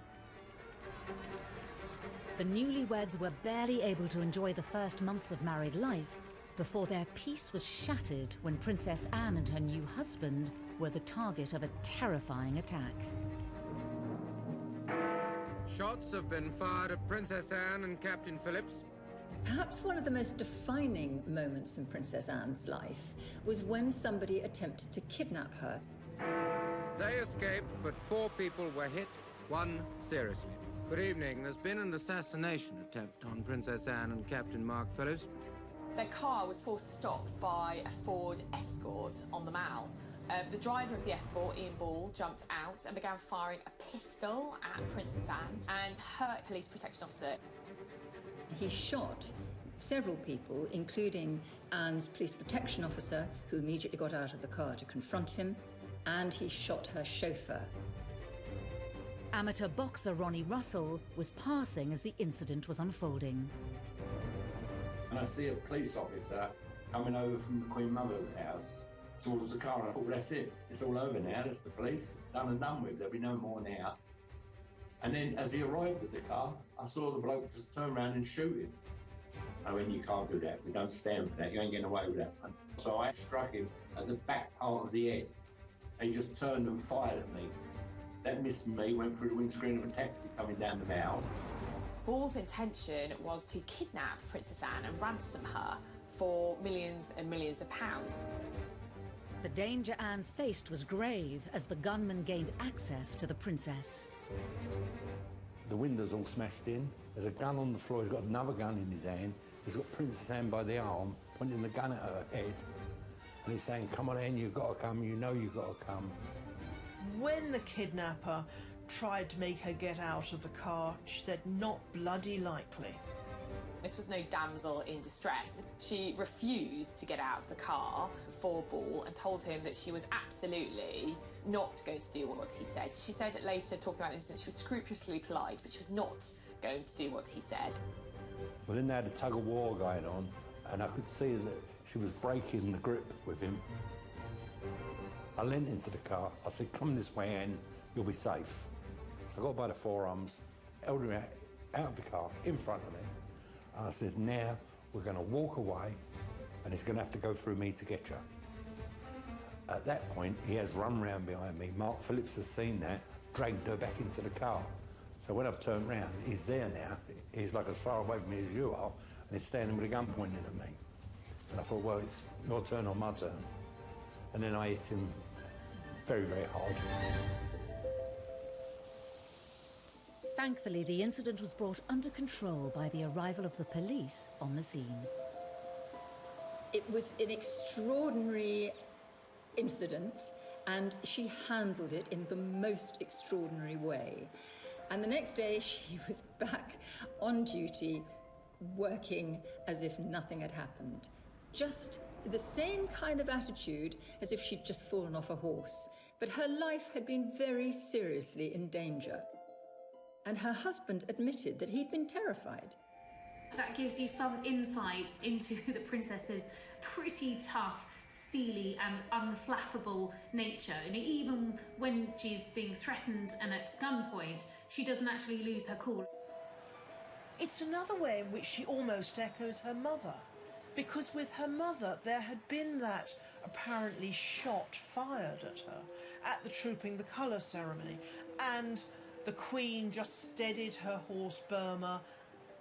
The newlyweds were barely able to enjoy the first months of married life before their peace was shattered when Princess Anne and her new husband were the target of a terrifying attack. Shots have been fired at Princess Anne and Captain Phillips. Perhaps one of the most defining moments in Princess Anne's life was when somebody attempted to kidnap her. They escaped, but 4 people were hit, 1 seriously. Good evening. There's been an assassination attempt on Princess Anne and Captain Mark Phillips. Their car was forced to stop by a Ford Escort on the Mall. The driver of the Escort, Ian Ball, jumped out and began firing a pistol at Princess Anne and hurt police protection officer. He shot several people, including Anne's police protection officer, who immediately got out of the car to confront him, and he shot her chauffeur. Amateur boxer Ronnie Russell was passing as the incident was unfolding. And I see a police officer coming over from the Queen Mother's house towards the car, and I thought, well, that's it. It's all over now. That's the police. It's done and done with. There'll be no more now. And then as he arrived at the car, I saw the bloke just turn around and shoot him. I mean, you can't do that. We don't stand for that. You ain't getting away with that one. So I struck him at the back part of the head. And he just turned and fired at me. That missed me, went through the windscreen of a taxi coming down the Mall. Ball's intention was to kidnap Princess Anne and ransom her for millions and millions of pounds. The danger Anne faced was grave as the gunman gained access to the princess. The window's all smashed in. There's a gun on the floor. He's got another gun in his hand. He's got Princess Anne by the arm, pointing the gun at her head. And he's saying, come on, Anne, you've got to come. You know you've got to come. When the kidnapper tried to make her get out of the car, she said, not bloody likely. This was no damsel in distress. She refused to get out of the car for Ball and told him that she was absolutely not going to do what he said. She said later, talking about the incident, she was scrupulously polite, but she was not going to do what he said. Well, then they had a tug-of-war going on, and I could see that she was breaking the grip with him. I leant into the car. I said, come this way, Anne, you'll be safe. I got by the forearms, held her out of the car, in front of me. I said, now we're going to walk away, and it's going to have to go through me to get you. At that point, he has run round behind me. Mark Phillips has seen that, dragged her back into the car. So when I've turned round, he's there now. He's like as far away from me as you are, and he's standing with a gun pointing at me. And I thought, well, it's your turn or my turn. And then I hit him very, very hard. Thankfully, the incident was brought under control by the arrival of the police on the scene. It was an extraordinary incident, and she handled it in the most extraordinary way. And the next day, she was back on duty, working as if nothing had happened. Just the same kind of attitude as if she'd just fallen off a horse. But her life had been very seriously in danger. And her husband admitted that he'd been terrified. That gives you some insight into the princess's pretty tough, steely and unflappable nature. And even when she's being threatened and at gunpoint, she doesn't actually lose her cool. It's another way in which she almost echoes her mother. Because with her mother, there had been that apparently shot fired at her at the Trooping the Colour ceremony. And the Queen just steadied her horse Burma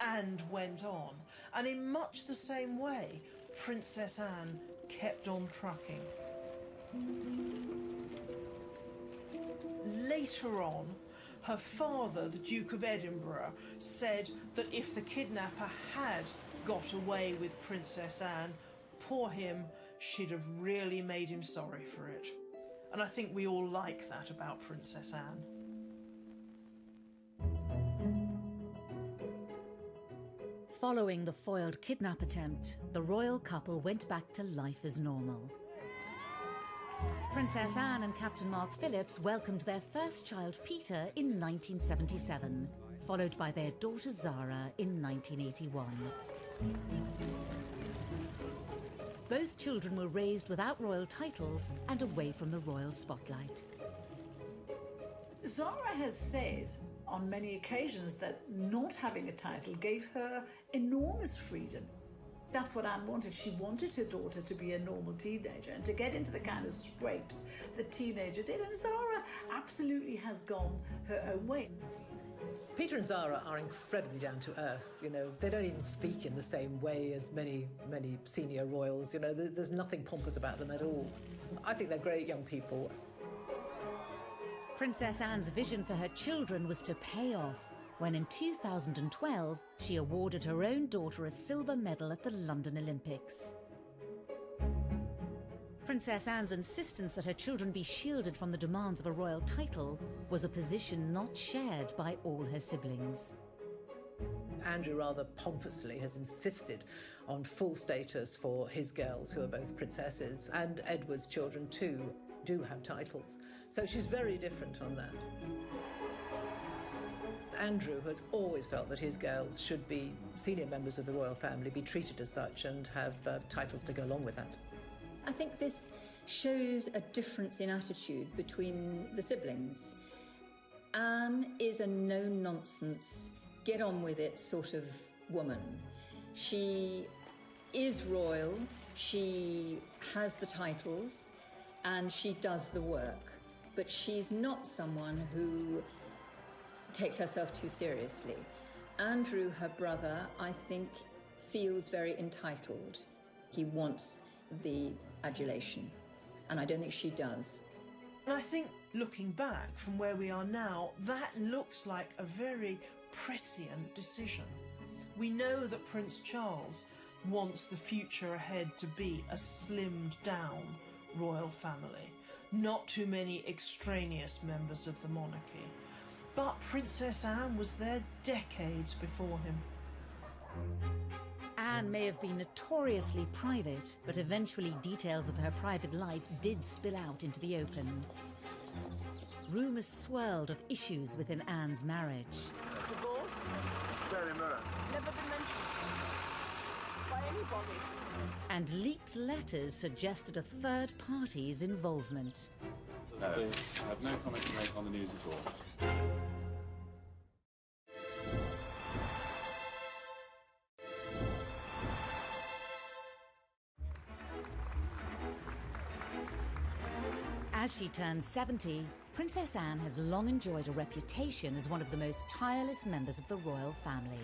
and went on. And in much the same way, Princess Anne kept on trucking. Later on, her father, the Duke of Edinburgh, said that if the kidnapper had got away with Princess Anne, poor him, she'd have really made him sorry for it. And I think we all like that about Princess Anne. Following the foiled kidnap attempt, the royal couple went back to life as normal. Princess Anne and Captain Mark Phillips welcomed their first child, Peter, in 1977, followed by their daughter Zara in 1981. Both children were raised without royal titles and away from the royal spotlight. Zara has said on many occasions that not having a title gave her enormous freedom. That's what Anne wanted. She wanted her daughter to be a normal teenager and to get into the kind of scrapes the teenager did. And Zara absolutely has gone her own way. Peter and Zara are incredibly down to earth. You know, they don't even speak in the same way as many senior royals. You know, there's nothing pompous about them at all. I think they're great young people. Princess Anne's vision for her children was to pay off when in 2012 she awarded her own daughter a silver medal at the London Olympics. Princess Anne's insistence that her children be shielded from the demands of a royal title was a position not shared by all her siblings. Andrew rather pompously has insisted on full status for his girls, who are both princesses, and Edward's children too do have titles. So she's very different on that. Andrew has always felt that his girls should be senior members of the royal family, be treated as such, and have titles to go along with that. I think this shows a difference in attitude between the siblings. Anne is a no-nonsense, get-on-with-it sort of woman. She is royal, she has the titles, and she does the work. But she's not someone who takes herself too seriously. Andrew, her brother, I think, feels very entitled. He wants the adulation, and I don't think she does. And I think, looking back from where we are now, that looks like a very prescient decision. We know that Prince Charles wants the future ahead to be a slimmed-down royal family, not too many extraneous members of the monarchy. But Princess Anne was there decades before him. Anne may have been notoriously private, but eventually details of her private life did spill out into the open. Rumours swirled of issues within Anne's marriage. Divorce? Very Mirror. Never been mentioned by anybody. And leaked letters suggested a third party's involvement. No, I have no comment to make on the news at all. As she turns 70, Princess Anne has long enjoyed a reputation as one of the most tireless members of the royal family.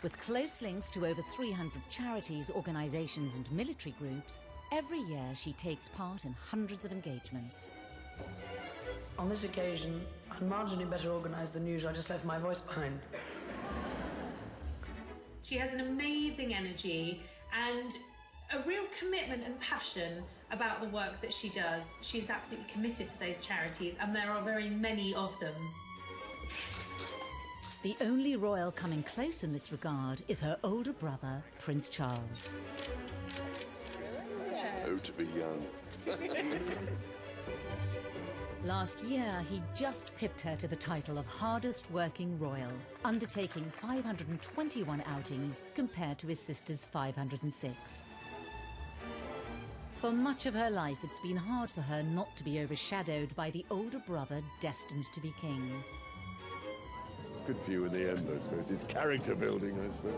With close links to over 300 charities, organisations and military groups, every year she takes part in hundreds of engagements. On this occasion, I'm marginally better organised than usual. I just left my voice behind. She has an amazing energy and a real commitment and passion about the work that she does. She's absolutely committed to those charities, and there are very many of them. The only royal coming close in this regard is her older brother, Prince Charles. Oh, to be young. Last year, he just pipped her to the title of hardest working royal, undertaking 521 outings compared to his sister's 506. For much of her life, it's been hard for her not to be overshadowed by the older brother destined to be king. It's good for you in the end, I suppose. It's character building, I suppose.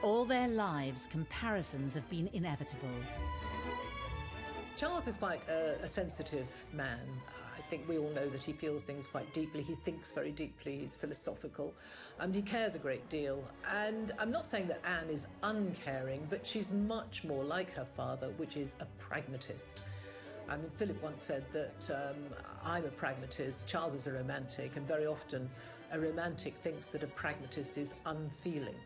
All their lives, comparisons have been inevitable. Charles is quite a sensitive man. I think we all know that he feels things quite deeply. He thinks very deeply. He's philosophical. He cares a great deal. And I'm not saying that Anne is uncaring, but she's much more like her father, which is a pragmatist. I mean, Philip once said that I'm a pragmatist, Charles is a romantic, and very often a romantic thinks that a pragmatist is unfeeling.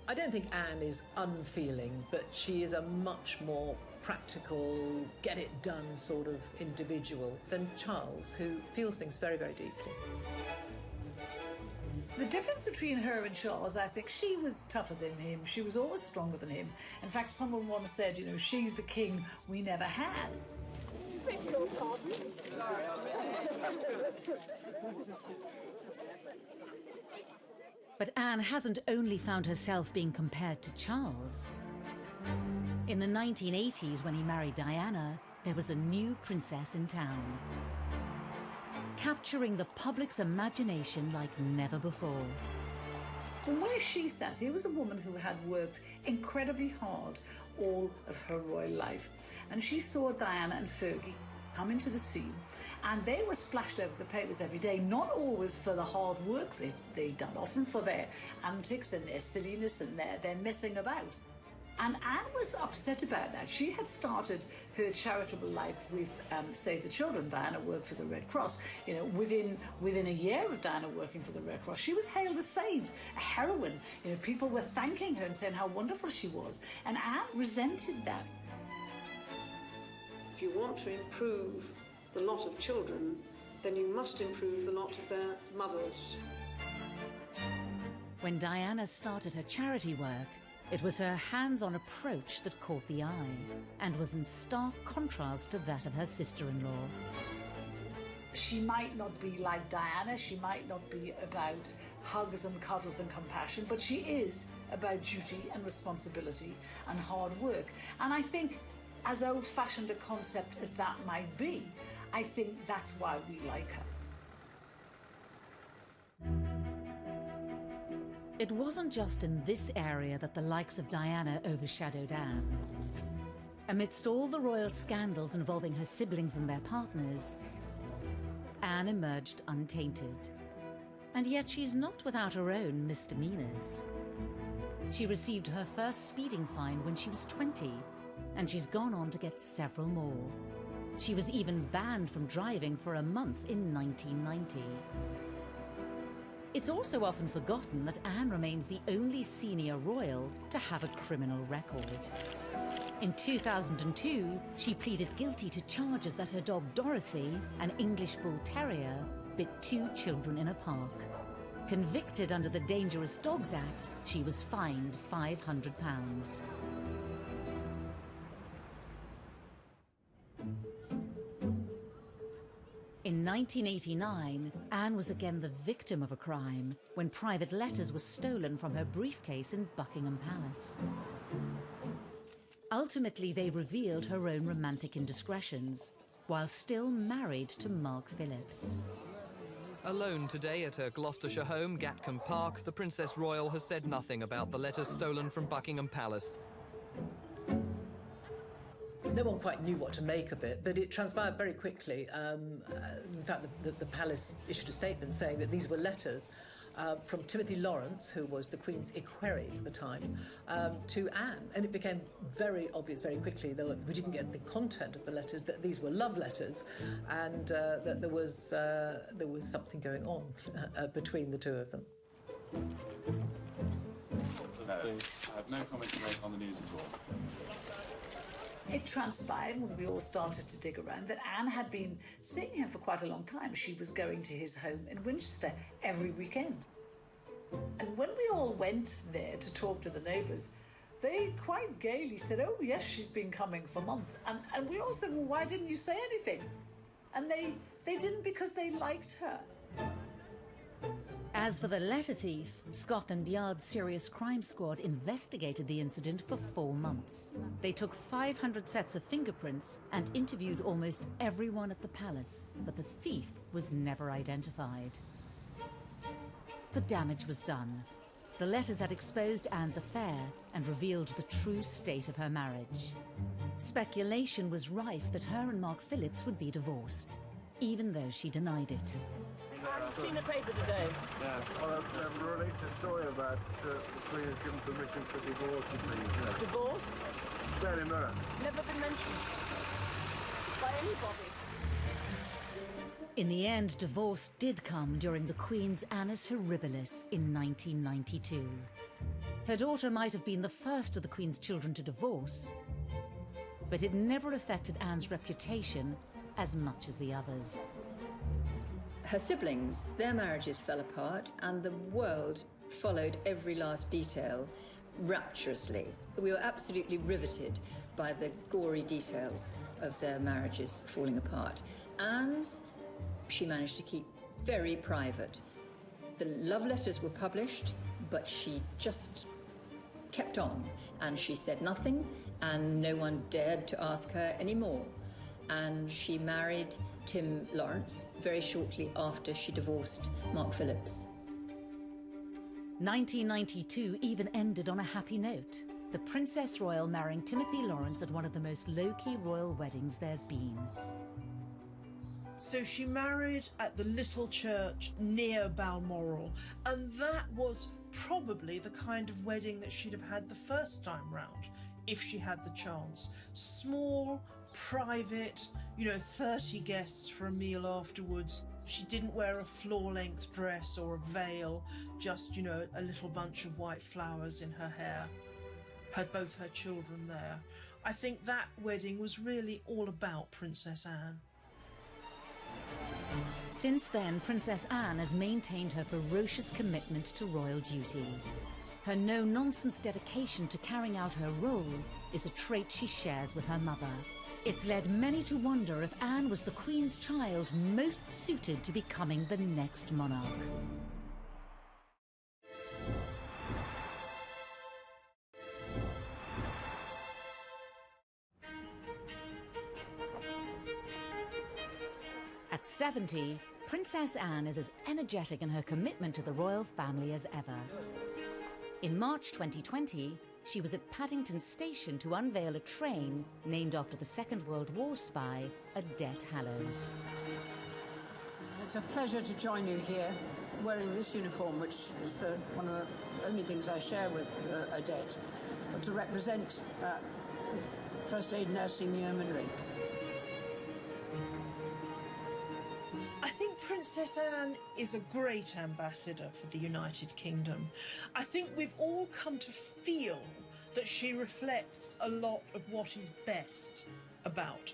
I don't think Anne is unfeeling, but she is a much more practical, get-it-done sort of individual than Charles, who feels things very, very deeply. The difference between her and Charles, I think she was tougher than him. She was always stronger than him. In fact, someone once said, you know, she's the king we never had. But Anne hasn't only found herself being compared to Charles. In the 1980s, when he married Diana, there was a new princess in town, capturing the public's imagination like never before. From where she sat, here was a woman who had worked incredibly hard all of her royal life. And she saw Diana and Fergie come into the scene, and they were splashed over the papers every day, not always for the hard work they'd done, often for their antics and their silliness and their messing about. And Anne was upset about that. She had started her charitable life with Save the Children. Diana worked for the Red Cross. You know, within a year of Diana working for the Red Cross, she was hailed a saint, a heroine. You know, people were thanking her and saying how wonderful she was. And Anne resented that. If you want to improve the lot of children, then you must improve the lot of their mothers. When Diana started her charity work, it was her hands-on approach that caught the eye and was in stark contrast to that of her sister-in-law. She might not be like Diana, she might not be about hugs and cuddles and compassion, but she is about duty and responsibility and hard work. And I think, as old-fashioned a concept as that might be, I think that's why we like her. It wasn't just in this area that the likes of Diana overshadowed Anne. Amidst all the royal scandals involving her siblings and their partners, Anne emerged untainted. And yet she's not without her own misdemeanors. She received her first speeding fine when she was 20, and she's gone on to get several more. She was even banned from driving for a month in 1990. It's also often forgotten that Anne remains the only senior royal to have a criminal record. In 2002, she pleaded guilty to charges that her dog Dorothy, an English Bull Terrier, bit 2 children in a park. Convicted under the Dangerous Dogs Act, she was fined £500. In 1989, Anne was again the victim of a crime when private letters were stolen from her briefcase in Buckingham Palace. Ultimately, they revealed her own romantic indiscretions, while still married to Mark Phillips. Alone today at her Gloucestershire home, Gatcombe Park, the Princess Royal has said nothing about the letters stolen from Buckingham Palace. No one quite knew what to make of it, but it transpired very quickly. In fact, the palace issued a statement saying that these were letters from Timothy Lawrence, who was the Queen's equerry at the time, to Anne. And it became very obvious very quickly, though we didn't get the content of the letters, that these were love letters, and that there was something going on between the two of them. No, I have no comment to make on the news at all. It transpired when we all started to dig around that Anne had been seeing him for quite a long time. She was going to his home in Winchester every weekend. And when we all went there to talk to the neighbours, they quite gaily said, oh yes, she's been coming for months. And we all said, well, why didn't you say anything? And they didn't, because they liked her. As for the letter thief, Scotland Yard's Serious Crime Squad investigated the incident for 4 months. They took 500 sets of fingerprints and interviewed almost everyone at the palace, but the thief was never identified. The damage was done. The letters had exposed Anne's affair and revealed the true state of her marriage. Speculation was rife that her and Mark Phillips would be divorced, even though she denied it. I've seen the paper today. Yeah, well, I've released a story about the Queen has given permission for divorce and things. Yeah. Divorce? Very much. Never been mentioned by anybody. In the end, divorce did come during the Queen's Annus Horribilis in 1992. Her daughter might have been the first of the Queen's children to divorce, but it never affected Anne's reputation as much as the others. Her siblings, their marriages fell apart, and the world followed every last detail rapturously. We were absolutely riveted by the gory details of their marriages falling apart. Anne's, she managed to keep very private. The love letters were published, but she just kept on, and she said nothing, and no one dared to ask her anymore. And she married Tim Lawrence very shortly after she divorced Mark Phillips. 1992 even ended on a happy note. The Princess Royal marrying Timothy Lawrence at one of the most low-key royal weddings there's been. So she married at the little church near Balmoral, and that was probably the kind of wedding that she'd have had the first time round, if she had the chance. Small, private, 30 guests for a meal afterwards. She didn't wear a floor-length dress or a veil, just, a little bunch of white flowers in her hair. Had both her children there. I think that wedding was really all about Princess Anne. Since then, Princess Anne has maintained her ferocious commitment to royal duty. Her no-nonsense dedication to carrying out her role is a trait she shares with her mother. It's led many to wonder if Anne was the Queen's child most suited to becoming the next monarch. At 70, Princess Anne is as energetic in her commitment to the royal family as ever. In March 2020, she was at Paddington Station to unveil a train named after the Second World War spy, Odette Hallows. It's a pleasure to join you here, wearing this uniform, which is one of the only things I share with Odette, but to represent the First Aid Nursing Yeomanry. I think Princess Anne is a great ambassador for the United Kingdom. I think we've all come to feel that she reflects a lot of what is best about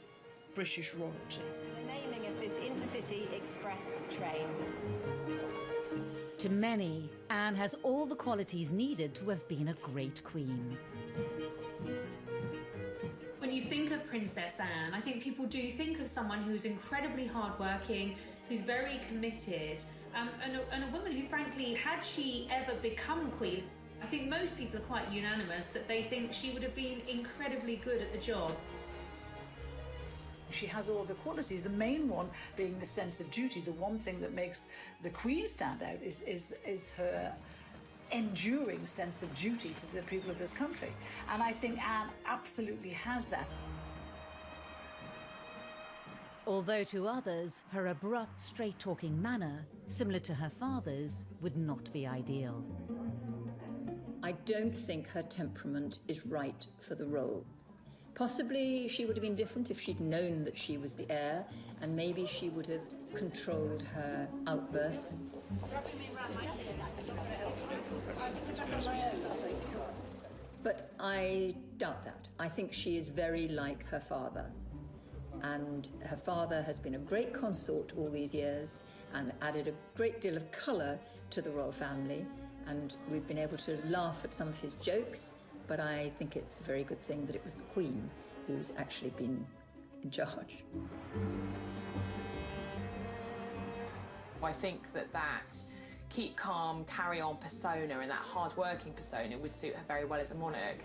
British royalty. The naming of this intercity express train. To many, Anne has all the qualities needed to have been a great queen. When you think of Princess Anne, I think people do think of someone who's incredibly hardworking, who's very committed, and a woman who, frankly, had she ever become queen, I think most people are quite unanimous that they think she would have been incredibly good at the job. She has all the qualities, the main one being the sense of duty. The one thing that makes the Queen stand out is her enduring sense of duty to the people of this country. And I think Anne absolutely has that. Although to others, her abrupt, straight-talking manner similar to her father's, would not be ideal. I don't think her temperament is right for the role. Possibly she would have been different if she'd known that she was the heir, and maybe she would have controlled her outbursts. But I doubt that. I think she is very like her father. And her father has been a great consort all these years and added a great deal of colour to the royal family. And we've been able to laugh at some of his jokes, but I think it's a very good thing that it was the Queen who's actually been in charge. I think that keep calm, carry on persona and that hard-working persona would suit her very well as a monarch.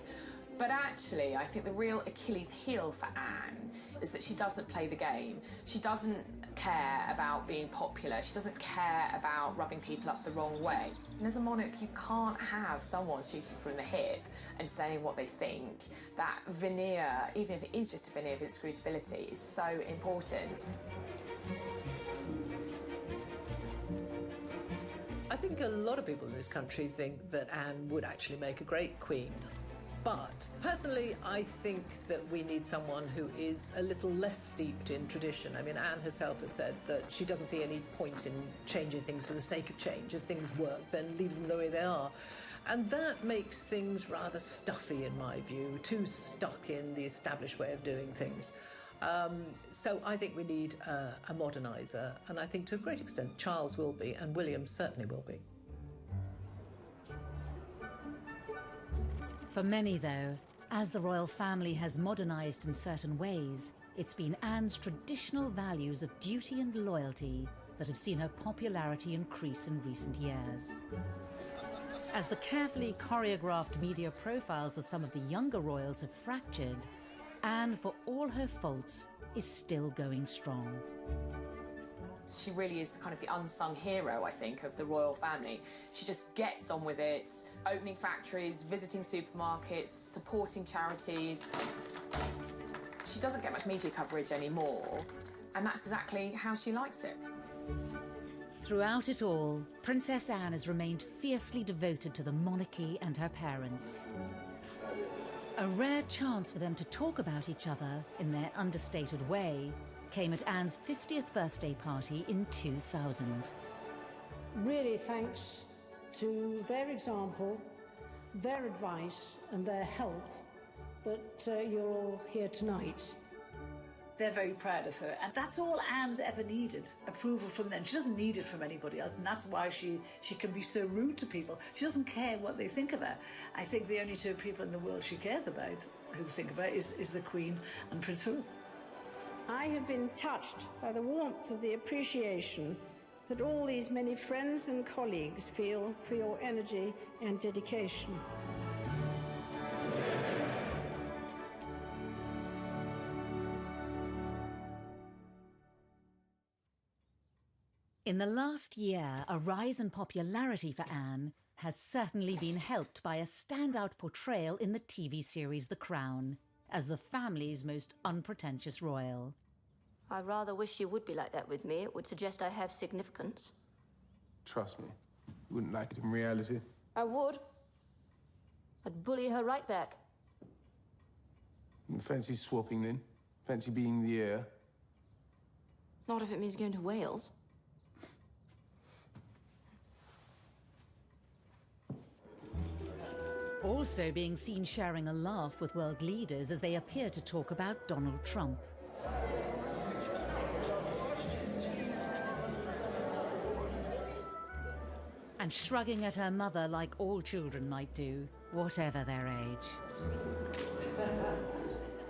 But actually, I think the real Achilles heel for Anne is that she doesn't play the game. She doesn't care about being popular. She doesn't care about rubbing people up the wrong way. And as a monarch, you can't have someone shooting from the hip and saying what they think. That veneer, even if it is just a veneer of inscrutability, is so important. I think a lot of people in this country think that Anne would actually make a great queen. But personally, I think that we need someone who is a little less steeped in tradition. I mean, Anne herself has said that she doesn't see any point in changing things for the sake of change. If things work, then leave them the way they are. And that makes things rather stuffy, in my view, too stuck in the established way of doing things. So I think we need a moderniser, and I think to a great extent Charles will be, and William certainly will be. For many, though, as the royal family has modernised in certain ways, it's been Anne's traditional values of duty and loyalty that have seen her popularity increase in recent years. As the carefully choreographed media profiles of some of the younger royals have fractured, Anne, for all her faults, is still going strong. She really is kind of the unsung hero, I think, of the royal family. She just gets on with it, opening factories, visiting supermarkets, supporting charities. She doesn't get much media coverage anymore, and that's exactly how she likes it. Throughout it all, Princess Anne has remained fiercely devoted to the monarchy and her parents. A rare chance for them to talk about each other in their understated way came at Anne's 50th birthday party in 2000. Really thanks to their example, their advice and their help that you're all here tonight. They're very proud of her, and that's all Anne's ever needed, approval from them. She doesn't need it from anybody else, and that's why she can be so rude to people. She doesn't care what they think of her. I think the only two people in the world she cares about who think of her is the Queen and Prince Philip. I have been touched by the warmth of the appreciation that all these many friends and colleagues feel for your energy and dedication. In the last year, a rise in popularity for Anne has certainly been helped by a standout portrayal in the TV series The Crown, as the family's most unpretentious royal. I rather wish you would be like that with me. It would suggest I have significance. Trust me, you wouldn't like it in reality. I would. I'd bully her right back. You fancy swapping then? Fancy being the heir? Not if it means going to Wales. Also being seen sharing a laugh with world leaders as they appear to talk about Donald Trump. And shrugging at her mother like all children might do, whatever their age.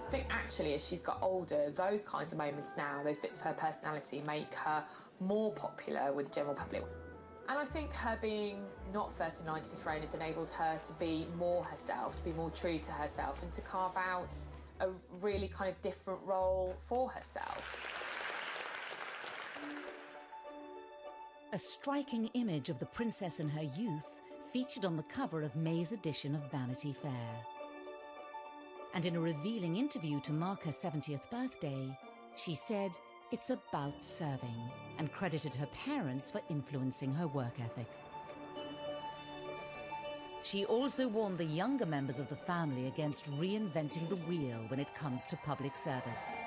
I think actually as she's got older, those kinds of moments now, those bits of her personality make her more popular with the general public. And I think her being not first in line to the throne has enabled her to be more herself, to be more true to herself, and to carve out a really kind of different role for herself. A striking image of the princess in her youth featured on the cover of May's edition of Vanity Fair. And in a revealing interview to mark her 70th birthday, she said, It's about serving, and credited her parents for influencing her work ethic. She also warned the younger members of the family against reinventing the wheel when it comes to public service.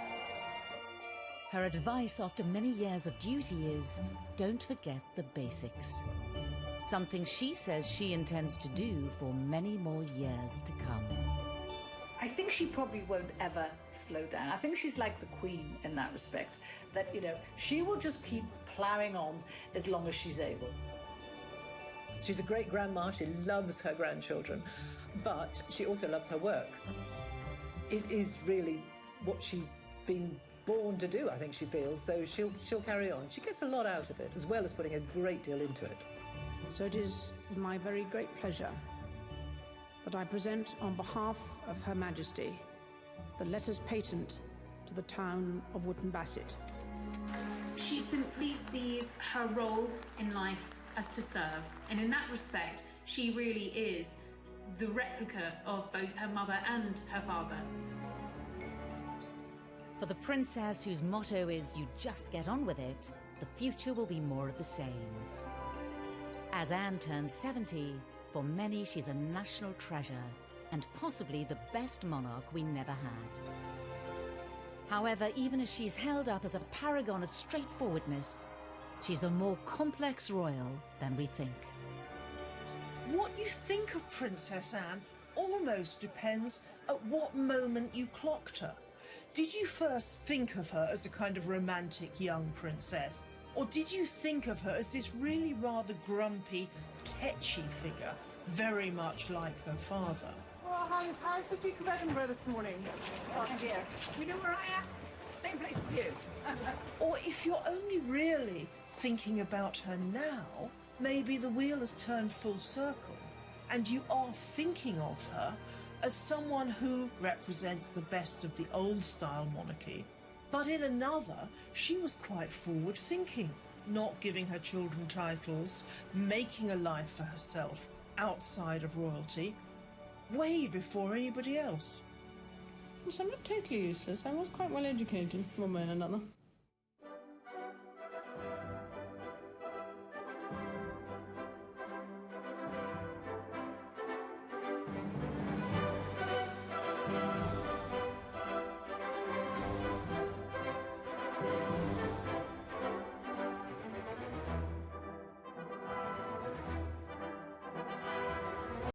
Her advice after many years of duty is, don't forget the basics. Something she says she intends to do for many more years to come. I think she probably won't ever slow down. I think she's like the Queen in that respect, that, you know, she will just keep ploughing on as long as she's able. She's a great grandma, she loves her grandchildren, but she also loves her work. It is really what she's been born to do, I think she feels, so she'll carry on. She gets a lot out of it, as well as putting a great deal into it. So it is my very great pleasure that I present on behalf of Her Majesty the letters patent to the town of Wootton Bassett. She simply sees her role in life as to serve, and in that respect, she really is the replica of both her mother and her father. For the princess whose motto is "you just get on with it," the future will be more of the same. As Anne turns 70, for many she's a national treasure and possibly the best monarch we never had. However, even as she's held up as a paragon of straightforwardness, she's a more complex royal than we think. What you think of Princess Anne almost depends at what moment you clocked her. Did you first think of her as a kind of romantic young princess? Or did you think of her as this really rather grumpy, tetchy figure, very much like her father? Well, how's the Duke of Edinburgh this morning? Oh dear. You know where I am? Same place as you. Or if you're only really thinking about her now, maybe the wheel has turned full circle, and you are thinking of her as someone who represents the best of the old-style monarchy. But in another, she was quite forward-thinking, not giving her children titles, making a life for herself outside of royalty, way before anybody else. Well, I'm not totally useless. I was quite well educated, one way and another.